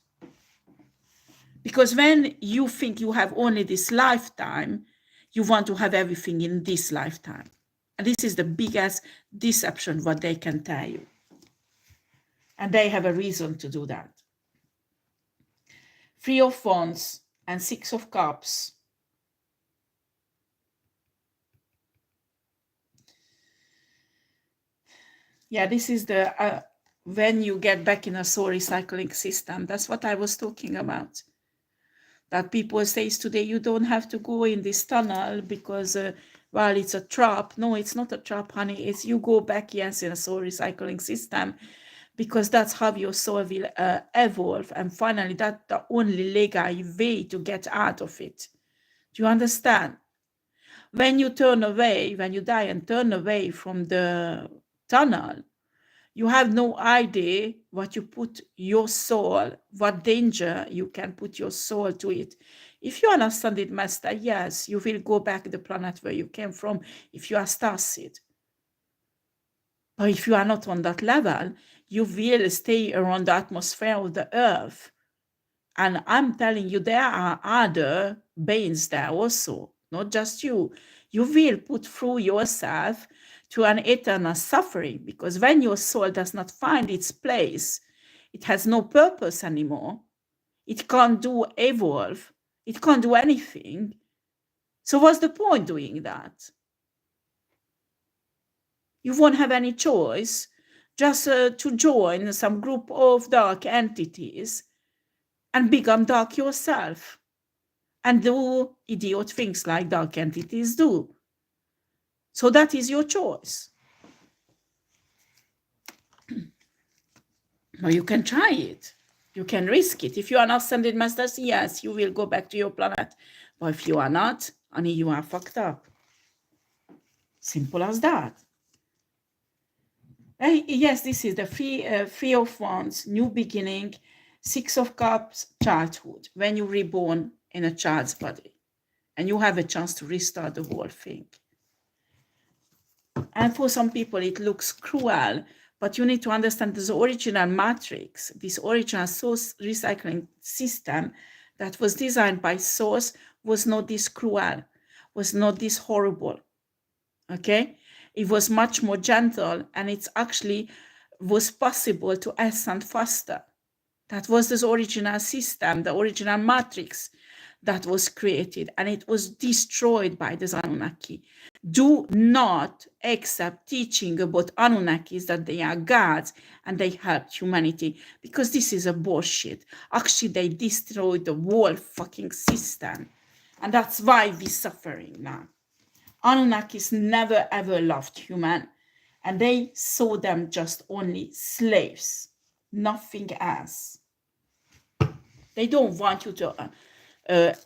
Because when you think you have only this lifetime, you want to have everything in this lifetime. And this is the biggest deception what they can tell you. And they have a reason to do that. 3 of Wands and 6 of Cups. Yeah, this is the when you get back in a soul recycling system. That's what I was talking about. That people say today, you don't have to go in this tunnel because well, it's a trap. No, it's not a trap, honey. It's you go back, yes, in a soul recycling system, because that's how your soul will evolve. And finally, that's the only legal way to get out of it. Do you understand? When you turn away, when you die and turn away from the tunnel, you have no idea what you put your soul, what danger you can put your soul to it. If you understand it, Master, yes, you will go back to the planet where you came from if you are starseed. But if you are not on that level, you will stay around the atmosphere of the earth. And I'm telling you, there are other beings there also, not just you. You will put through yourself to an eternal suffering, because when your soul does not find its place, it has no purpose anymore. It can't do evolve. It can't do anything. So what's the point doing that? You won't have any choice just to join some group of dark entities and become dark yourself and do idiot things like dark entities do. So that is your choice. Or you can try it. You can risk it. If you are not ascended masters, yes, you will go back to your planet. But if you are not, honey, you are fucked up. Simple as that. Yes, this is the Three of Wands, new beginning, Six of Cups, childhood, when you're reborn in a child's body. And you have a chance to restart the whole thing. And for some people, it looks cruel, but you need to understand this original matrix, this original source recycling system that was designed by Source was not this cruel, was not this horrible. Okay? It was much more gentle, and it's actually was possible to ascend faster. That was this original system, the original matrix that was created, and it was destroyed by the Anunnaki. Do not accept teaching about Anunnakis that they are gods and they helped humanity, because this is a bullshit. Actually, they destroyed the whole fucking system, and that's why we're suffering now. Anunnakis never ever loved human, and they saw them just only slaves, nothing else. They don't want you to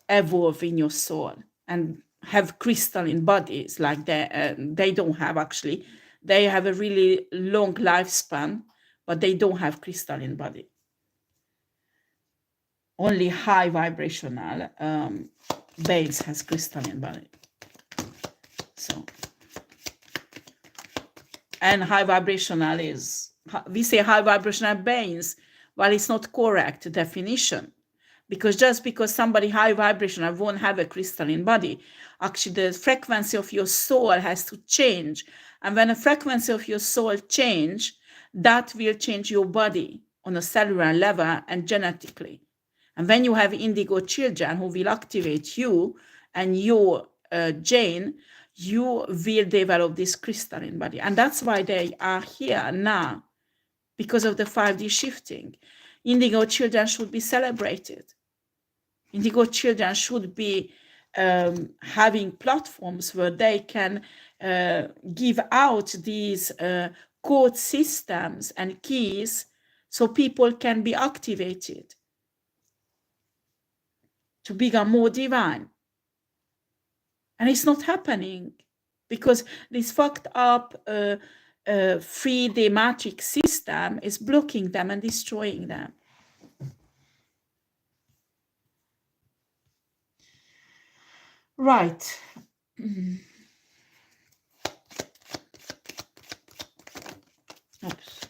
evolve in your soul and have crystalline bodies like they don't have. Actually, they have a really long lifespan, but they don't have crystalline body. Only high vibrational beings has crystalline body. So, and high vibrational is, we say high vibrational beings, well, it's not correct definition. Because just because somebody high vibrational won't have a crystalline body, actually the frequency of your soul has to change. And when the frequency of your soul change, that will change your body on a cellular level and genetically. And when you have indigo children who will activate you and your gene, you will develop this crystalline body. And that's why they are here now, because of the 5D shifting. Indigo children should be celebrated. Indigo children should be having platforms where they can give out these code systems and keys so people can be activated to become more divine. And it's not happening because this fucked up 3D matrix system is blocking them and destroying them. Right. Oops.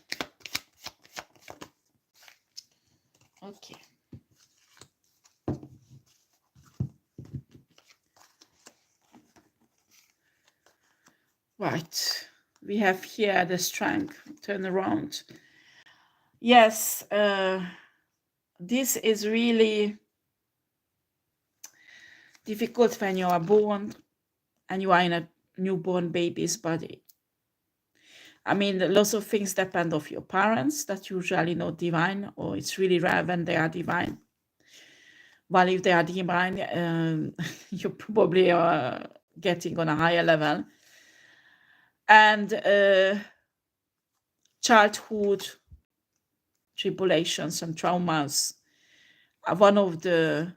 Okay. Right. We have here the strength. Turn around. Yes. This is really difficult when you are born and you are in a newborn baby's body. I mean, lots of things depend of your parents that usually not divine, or it's really rare when they are divine. Well, if they are divine, you probably getting on a higher level. And childhood tribulations and traumas are one of the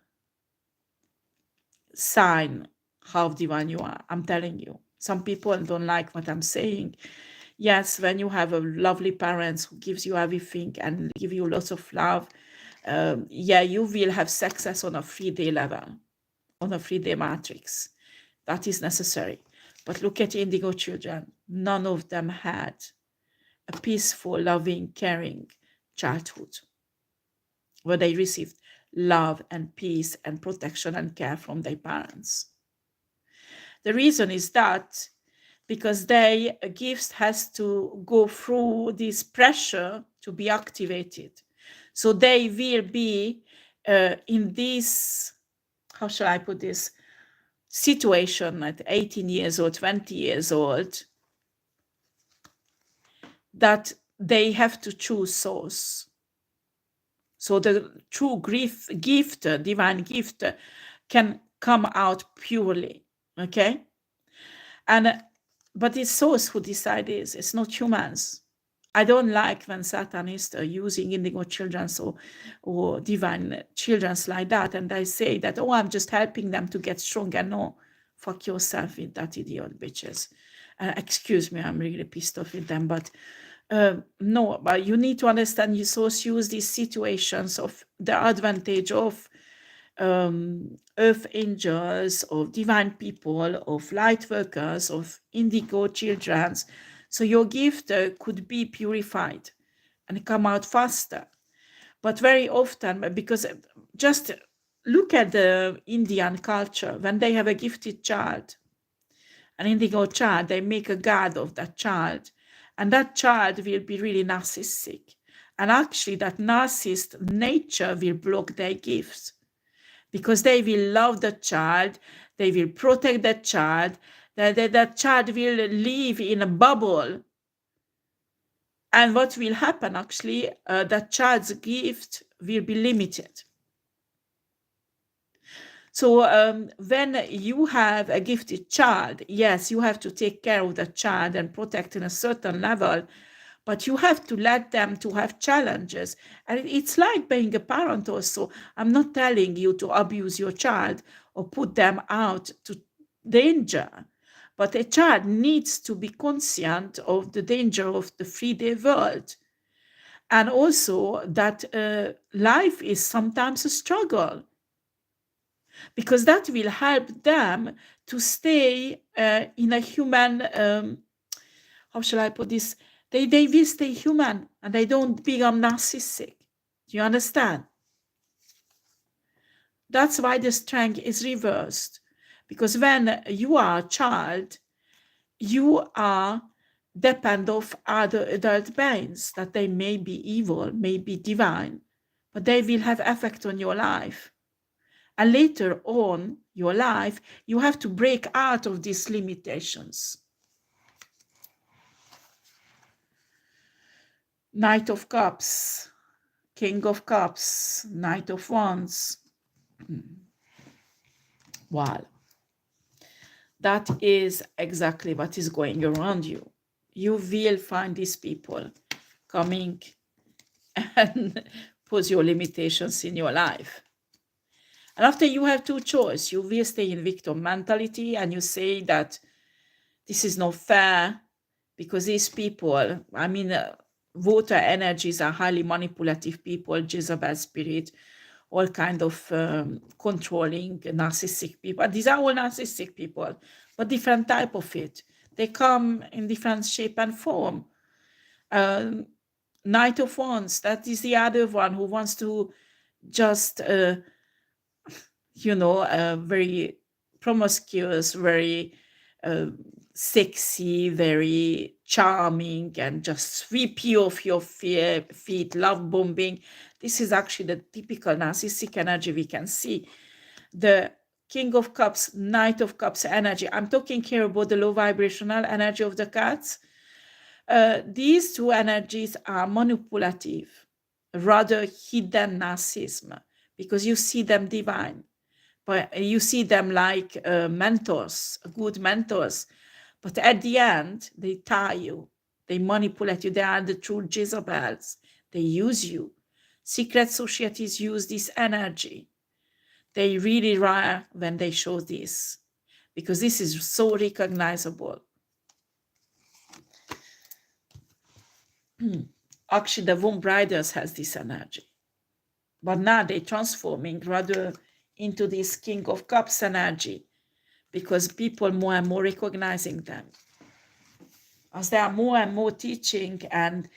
sign how divine you are. I'm telling you. Some people don't like what I'm saying. Yes, when you have a lovely parents who gives you everything and give you lots of love, yeah, you will have success on a 3D level, on a 3D matrix. That is necessary. But look at indigo children. None of them had a peaceful, loving, caring childhood where they received love and peace and protection and care from their parents. The reason is that because their gift has to go through this pressure to be activated. So they will be in this, how shall I put this, situation at 18 years old, 20 years old, that they have to choose source. So the true gift, divine gift, can come out purely, okay? And but it's source who decide this. It's not humans. I don't like when Satanists are using indigo children or divine children like that, and they say that, oh, I'm just helping them to get stronger. No, fuck yourself with that idiot bitches. Excuse me, I'm really pissed off with them, but no, but you need to understand you source use these situations of the advantage of earth angels, of divine people, of light workers, of indigo children. So your gift could be purified and come out faster. But very often, because just look at the Indian culture, when they have a gifted child, an indigo child, they make a god of that child. And that child will be really narcissistic. And actually, that narcissist nature will block their gifts because they will love the child, they will protect the child, that child will live in a bubble. And what will happen actually, that child's gift will be limited. So when you have a gifted child, yes, you have to take care of the child and protect in a certain level, but you have to let them to have challenges. And it's like being a parent also. I'm not telling you to abuse your child or put them out to danger, but a child needs to be conscient of the danger of the 3D world. And also that life is sometimes a struggle, because that will help them to stay in a human, how shall I put this? They will stay human and they don't become narcissistic. Do you understand? That's why the strength is reversed. Because when you are a child, you are depend of other adult beings, that they may be evil, may be divine, but they will have effect on your life. And later on your life, you have to break out of these limitations. Knight of Cups, King of Cups, Knight of Wands. Wow. That is exactly what is going around you. You will find these people coming and put your limitations in your life. And after you have two choices, you will stay in victim mentality and you say that this is not fair because these people, I mean, water energies are highly manipulative people, Jezebel spirit, all kind of controlling, narcissistic people. These are all narcissistic people, but different type of it. They come in different shape and form. Knight of Wands, that is the other one who wants to just, very promiscuous, very sexy, very charming, and just sweep you off your feet, love bombing. This is actually the typical narcissistic energy we can see. The King of Cups, Knight of Cups energy. I'm talking here about the low vibrational energy of the cards. These two energies are manipulative, rather hidden narcissism, because you see them divine. but you see them like mentors, good mentors. But at the end, they tie you, they manipulate you. They are the true Jezebels. They use you. Secret societies use this energy. They really rare when they show this, because this is so recognizable. Actually, the Womb Riders has this energy. But now they're transforming rather into this King of Cups energy, because people more and more recognizing them. As there are more and more teaching and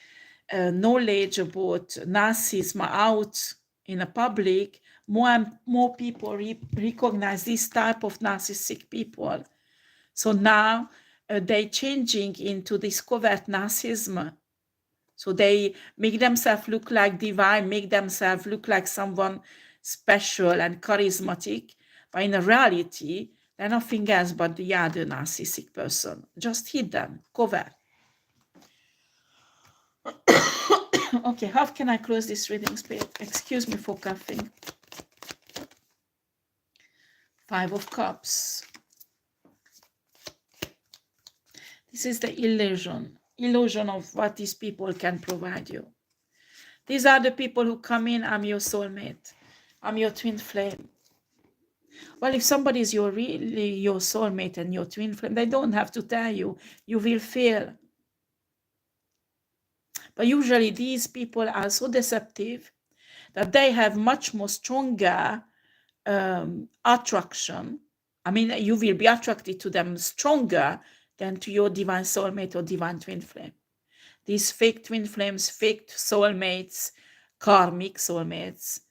knowledge about narcissism out in the public, more and more people recognize this type of narcissistic people. So now they're changing into this covert narcissism. So they make themselves look like divine, make themselves look like someone special and charismatic, but in reality, they're nothing else but the other narcissistic person, just hidden, covered. Okay, how can I close this reading space? Excuse me for coughing. 5 of Cups. This is the illusion of what these people can provide you. These are the people who come in, I'm your soulmate, I'm your twin flame. Well, if somebody is really your soulmate and your twin flame, they don't have to tell you, you will feel. But usually these people are so deceptive that they have much more stronger attraction. I mean, you will be attracted to them stronger than to your divine soulmate or divine twin flame. These fake twin flames, fake soulmates, karmic soulmates,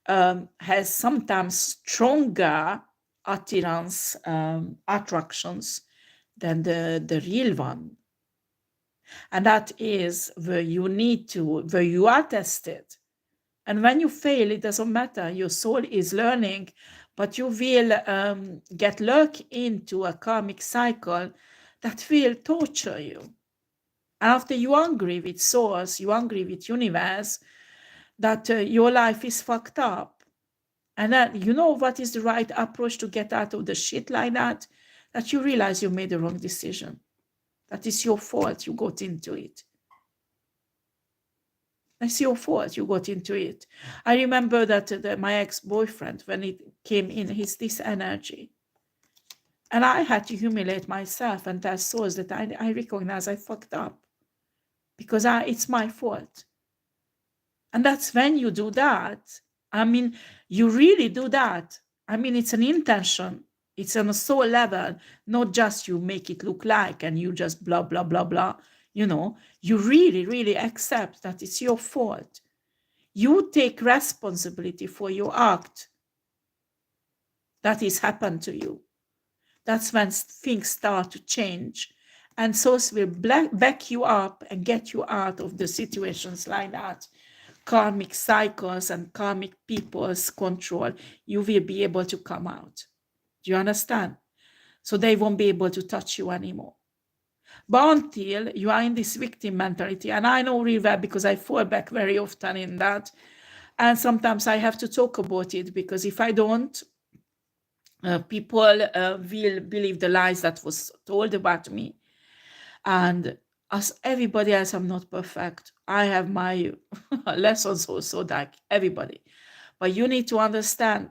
has sometimes stronger attirance, attractions than the real one. And that is where where you are tested. And when you fail, it doesn't matter. Your soul is learning, but you will get lured into a karmic cycle that will torture you. And after you angry with source, you angry with universe, that your life is fucked up. And then you know what is the right approach to get out of the shit like that? That you realize you made the wrong decision. That is your fault, you got into it. It's your fault, you got into it. I remember that my ex-boyfriend, when it came in, he's this energy. And I had to humiliate myself and tell souls that I recognize I fucked up. Because it's my fault. And that's when you do that. I mean, you really do that. I mean, it's an intention. It's on a soul level, not just you make it look like and you just blah, blah, blah, blah. You know, you really, really accept that it's your fault. You take responsibility for your act that has happened to you. That's when things start to change. And souls will back you up and get you out of the situations like that. Karmic cycles and karmic people's control, you will be able to come out. Do you understand? So they won't be able to touch you anymore. But until you are in this victim mentality, and I know really well because I fall back very often in that, and sometimes I have to talk about it, because if I don't, people will believe the lies that was told about me. And as everybody else, I'm not perfect. I have my lessons also, like everybody. But you need to understand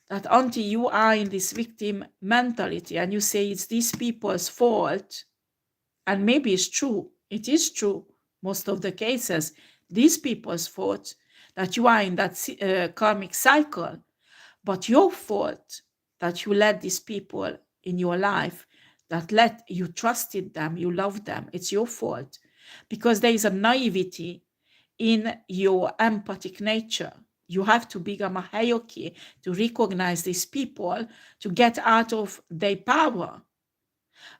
that until you are in this victim mentality and you say it's these people's fault, and maybe it's true, it is true, most of the cases, these people's fault that you are in that karmic cycle, but your fault that you let these people in your life, that you trusted them, you loved them, it's your fault. Because there is a naivety in your empathic nature. You have to become a hierarchy to recognize these people, to get out of their power.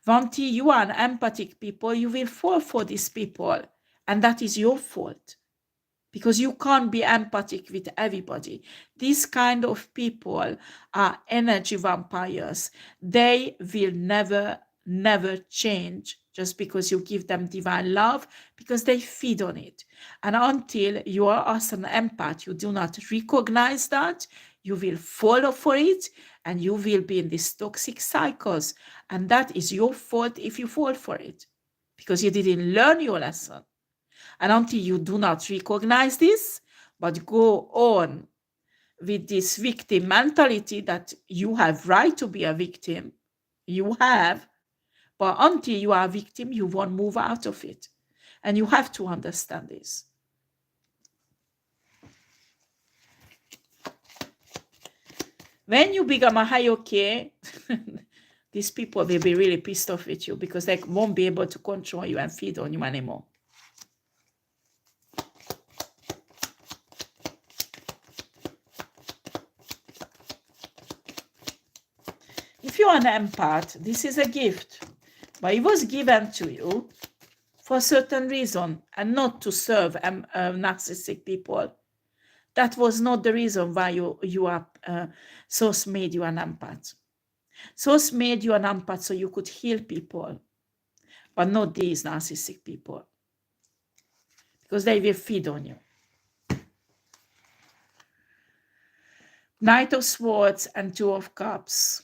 Until you are an empathic people, you will fall for these people, and that is your fault. Because you can't be empathic with everybody. These kind of people are energy vampires. They will never, never change just because you give them divine love, because they feed on it. And until you are as an empath, you do not recognize that, you will fall for it, and you will be in these toxic cycles. And that is your fault if you fall for it, because you didn't learn your lesson. And until you do not recognize this, but go on with this victim mentality that you have right to be a victim, you have, but until you are a victim, you won't move out of it. And you have to understand this. When you become a hierarchy, these people will be really pissed off with you because they won't be able to control you and feed on you anymore. If you're an empath, this is a gift, but it was given to you for a certain reason and not to serve narcissistic people. That was not the reason why you are Source made you an empath. Source made you an empath so you could heal people, but not these narcissistic people, because they will feed on you. Knight of Swords and Two of Cups.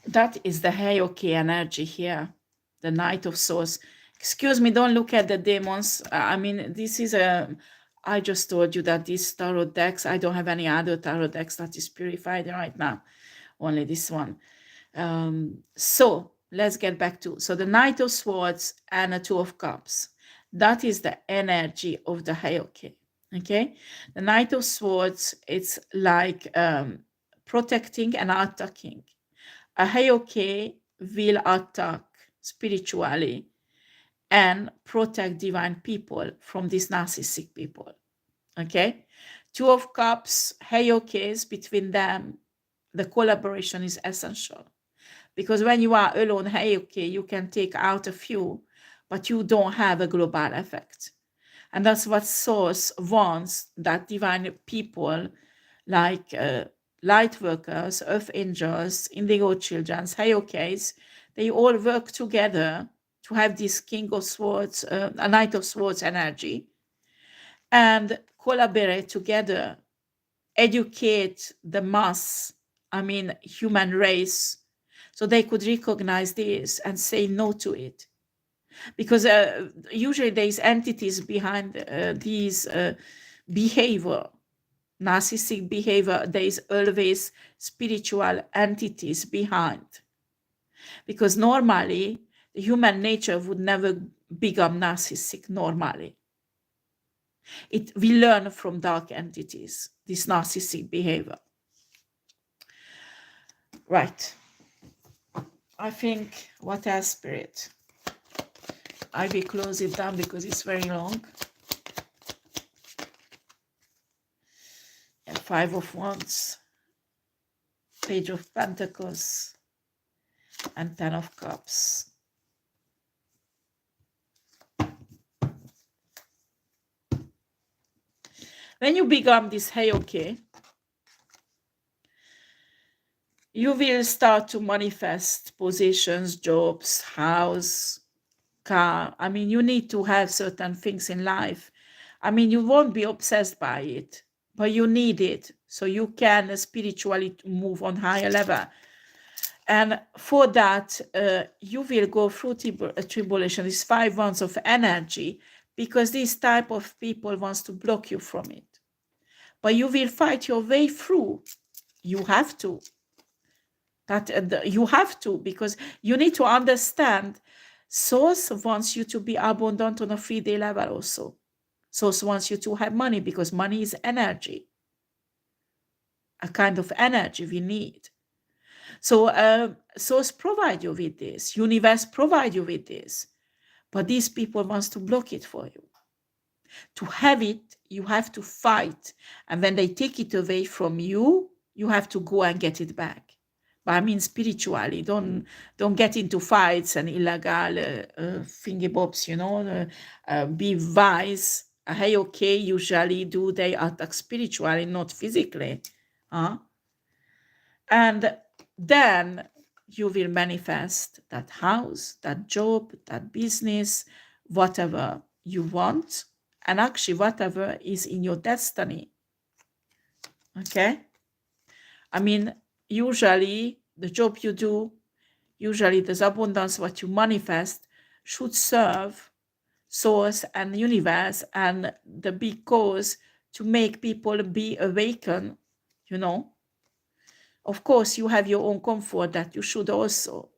That is the hierarchy energy here, the Knight of Swords. Excuse me, don't look at the demons. I mean, this is I just told you that these tarot decks, I don't have any other tarot decks that is purified right now, only this one. So let's get back to, so the Knight of Swords and a Two of Cups. That is the energy of the hierarchy, okay? The Knight of Swords, it's like protecting and attacking. A hierarchy will attack spiritually and protect divine people from these narcissistic people, okay? Two of Cups, hierarchies, between them, the collaboration is essential. Because when you are alone, hierarchy, you can take out a few, but you don't have a global effect. And that's what Source wants, that divine people like light workers, earth angels, indigo children, hierarchies, they all work together to have this King of Swords, a Knight of Swords energy, and collaborate together, educate the mass, I mean, human race, so they could recognize this and say no to it. Because usually there's entities behind these behavior, narcissistic behavior. There's always spiritual entities behind. Because normally, the human nature would never become narcissistic normally. We learn from dark entities, this narcissistic behavior. Right. I think, what else, Spirit? I will close it down because it's very long. And Five of Wands, Page of Pentacles, and Ten of Cups. When you become this hierarchy, you will start to manifest positions, jobs, house, car. I mean, you need to have certain things in life. I mean, you won't be obsessed by it, but you need it so you can spiritually move on higher level. And for that, you will go through tribulation, these 5 months of energy, because this type of people wants to block you from it. But you will fight your way through. You have to. You have to, because you need to understand Source wants you to be abundant on a 3D level also. Source wants you to have money, because money is energy, a kind of energy we need. So Source provide you with this, universe provide you with this, but these people wants to block it for you. To have it, you have to fight, and when they take it away from you, you have to go and get it back. But I mean spiritually, don't get into fights and illegal thingy bobs, you know. Be wise. Hey, okay, usually do they attack spiritually, not physically. And then you will manifest that house, that job, that business, whatever you want, and actually whatever is in your destiny. Okay? I mean, usually the job you do, usually this abundance what you manifest should serve source and universe and the big cause to make people be awakened, you know. Of course, you have your own comfort that you should also.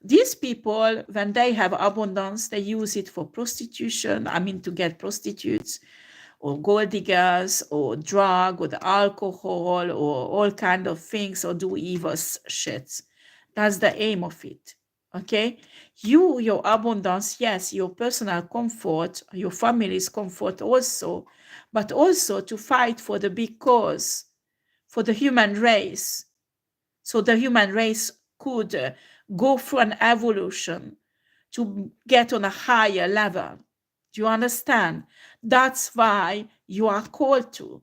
These people, when they have abundance, they use it for prostitution. I mean, to get prostitutes or gold diggers or drug or the alcohol or all kind of things or do evil shit. That's the aim of it. Okay? Your abundance, yes, your personal comfort, your family's comfort also, but also to fight for the big cause, for the human race. So the human race could go through an evolution to get on a higher level. Do you understand? That's why you are called to.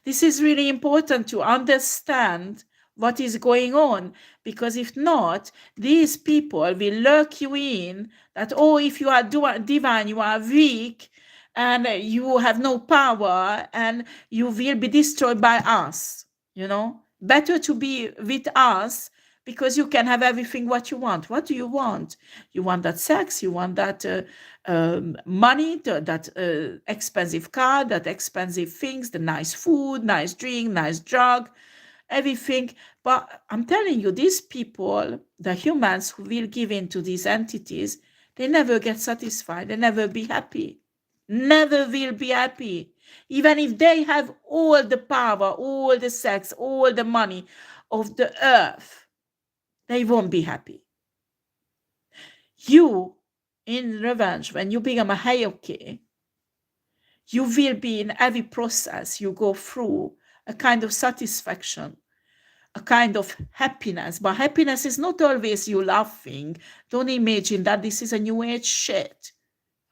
This is really important to understand what is going on, because if not, these people will lurk you in that, oh, if you are divine, you are weak and you have no power and you will be destroyed by us. You know, better to be with us because you can have everything what you want. What do you want? You want that sex, you want that money, that expensive car, that expensive things, the nice food, nice drink, nice drug, everything. But I'm telling you, these people, the humans who will give in to these entities, they never get satisfied. They never be happy. Never will be happy. Even if they have all the power, all the sex, all the money of the earth, they won't be happy. You, in revenge, when you become a hierarchy, you will be in every process you go through a kind of satisfaction, a kind of happiness. But happiness is not always you laughing. Don't imagine that this is a new age shit.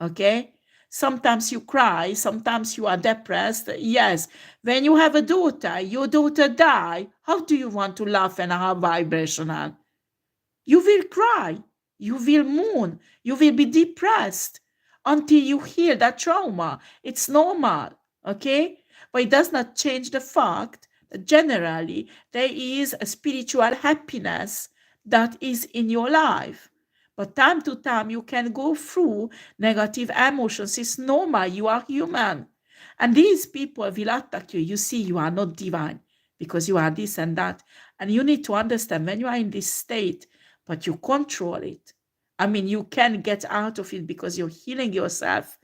Okay? Sometimes you cry, sometimes you are depressed. Yes. When you have a daughter, your daughter die, how do you want to laugh and have vibrational? You will cry, you will mourn, you will be depressed until you heal that trauma. It's normal, okay? But it does not change the fact that generally there is a spiritual happiness that is in your life. But time to time you can go through negative emotions. It's normal, you are human. And these people will attack you. You see, you are not divine because you are this and that. And you need to understand when you are in this state, but you control it. I mean, you can get out of it because you're healing yourself.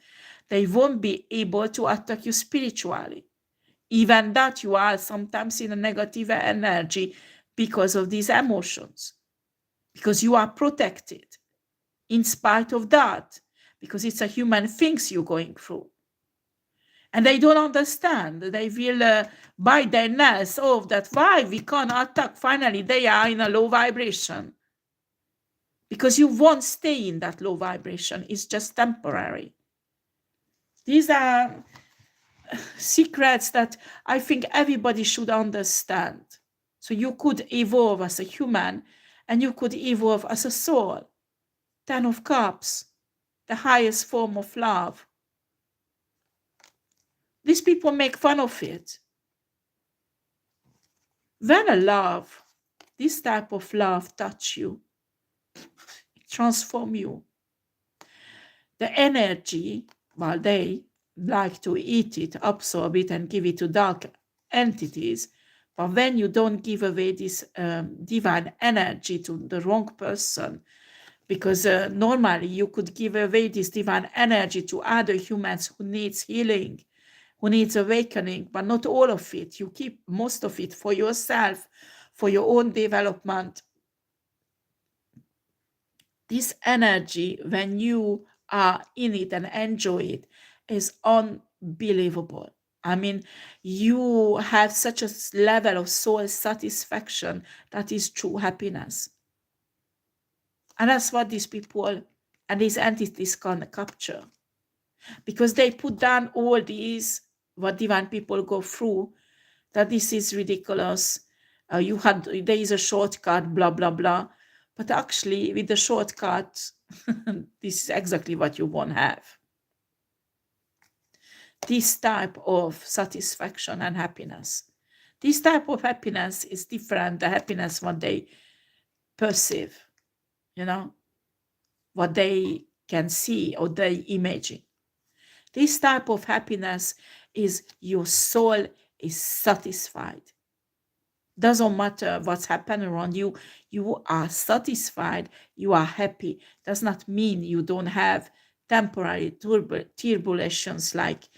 They won't be able to attack you spiritually. Even that you are sometimes in a negative energy because of these emotions, because you are protected in spite of that, because it's a human things you're going through. And they don't understand. They will bite their nails off that why we can't attack. Finally, they are in a low vibration. Because you won't stay in that low vibration. It's just temporary. These are secrets that I think everybody should understand. So you could evolve as a human and you could evolve as a soul. 10 of Cups, the highest form of love. These people make fun of it. When a love, this type of love touch you, it transform you. The energy, well, they like to eat it, absorb it, and give it to dark entities. But when you don't give away this divine energy to the wrong person, because normally you could give away this divine energy to other humans who needs healing, who needs awakening, but not all of it. You keep most of it for yourself, for your own development. This energy, when you are in it and enjoy it, is unbelievable. I mean, you have such a level of soul satisfaction that is true happiness. And that's what these people and these entities can capture. Because they put down all these, what divine people go through, that this is ridiculous. There is a shortcut, blah, blah, blah. But actually, with the shortcut, this is exactly what you won't have. this type of satisfaction and happiness. This type of happiness is different the happiness what they perceive, you know, what they can see or they imagine. This type of happiness is your soul is satisfied. Doesn't matter what's happening around you, you are satisfied, you are happy. Does not mean you don't have temporary turbulations, like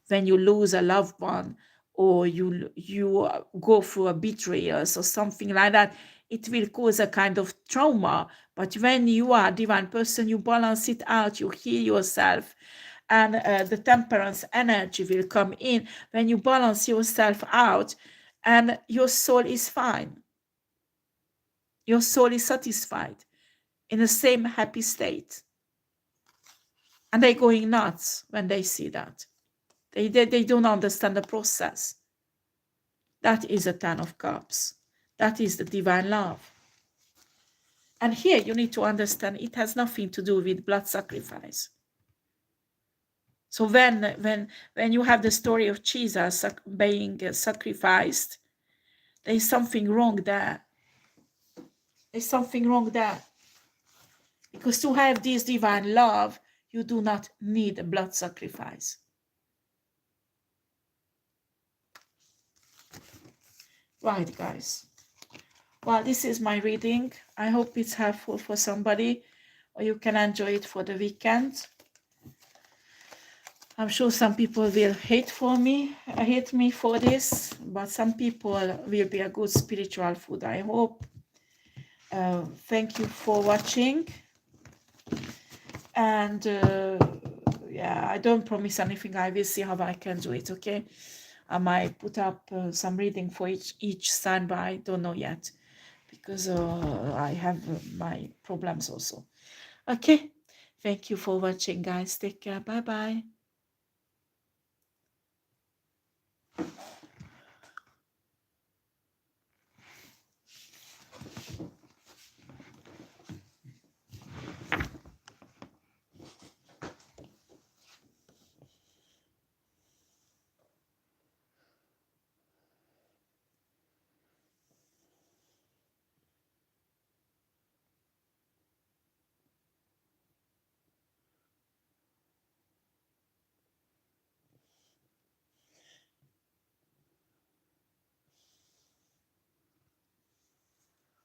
when you lose a loved one, or you go through a betrayal or something like that. It will cause a kind of trauma, but when you are a divine person, you balance it out, you heal yourself, and the temperance energy will come in when you balance yourself out, and your soul is fine. Your soul is satisfied in the same happy state. And they're going nuts when they see that. They don't understand the process. That is a 10 of Cups. That is the divine love. And here you need to understand it has nothing to do with blood sacrifice. So when you have the story of Jesus being sacrificed, there's something wrong there. There's something wrong there. Because to have this divine love, you do not need a blood sacrifice. Right, guys. Well, this is my reading. I hope it's helpful for somebody, or you can enjoy it for the weekend. I'm sure some people will hate me for this, but some people will be a good spiritual food, I hope. Thank you for watching. And yeah, I don't promise anything. I will see how I can do it, okay? I might put up some reading for each sign, but I don't know yet, because I have my problems also. Okay, thank you for watching, guys. Take care. Bye-bye.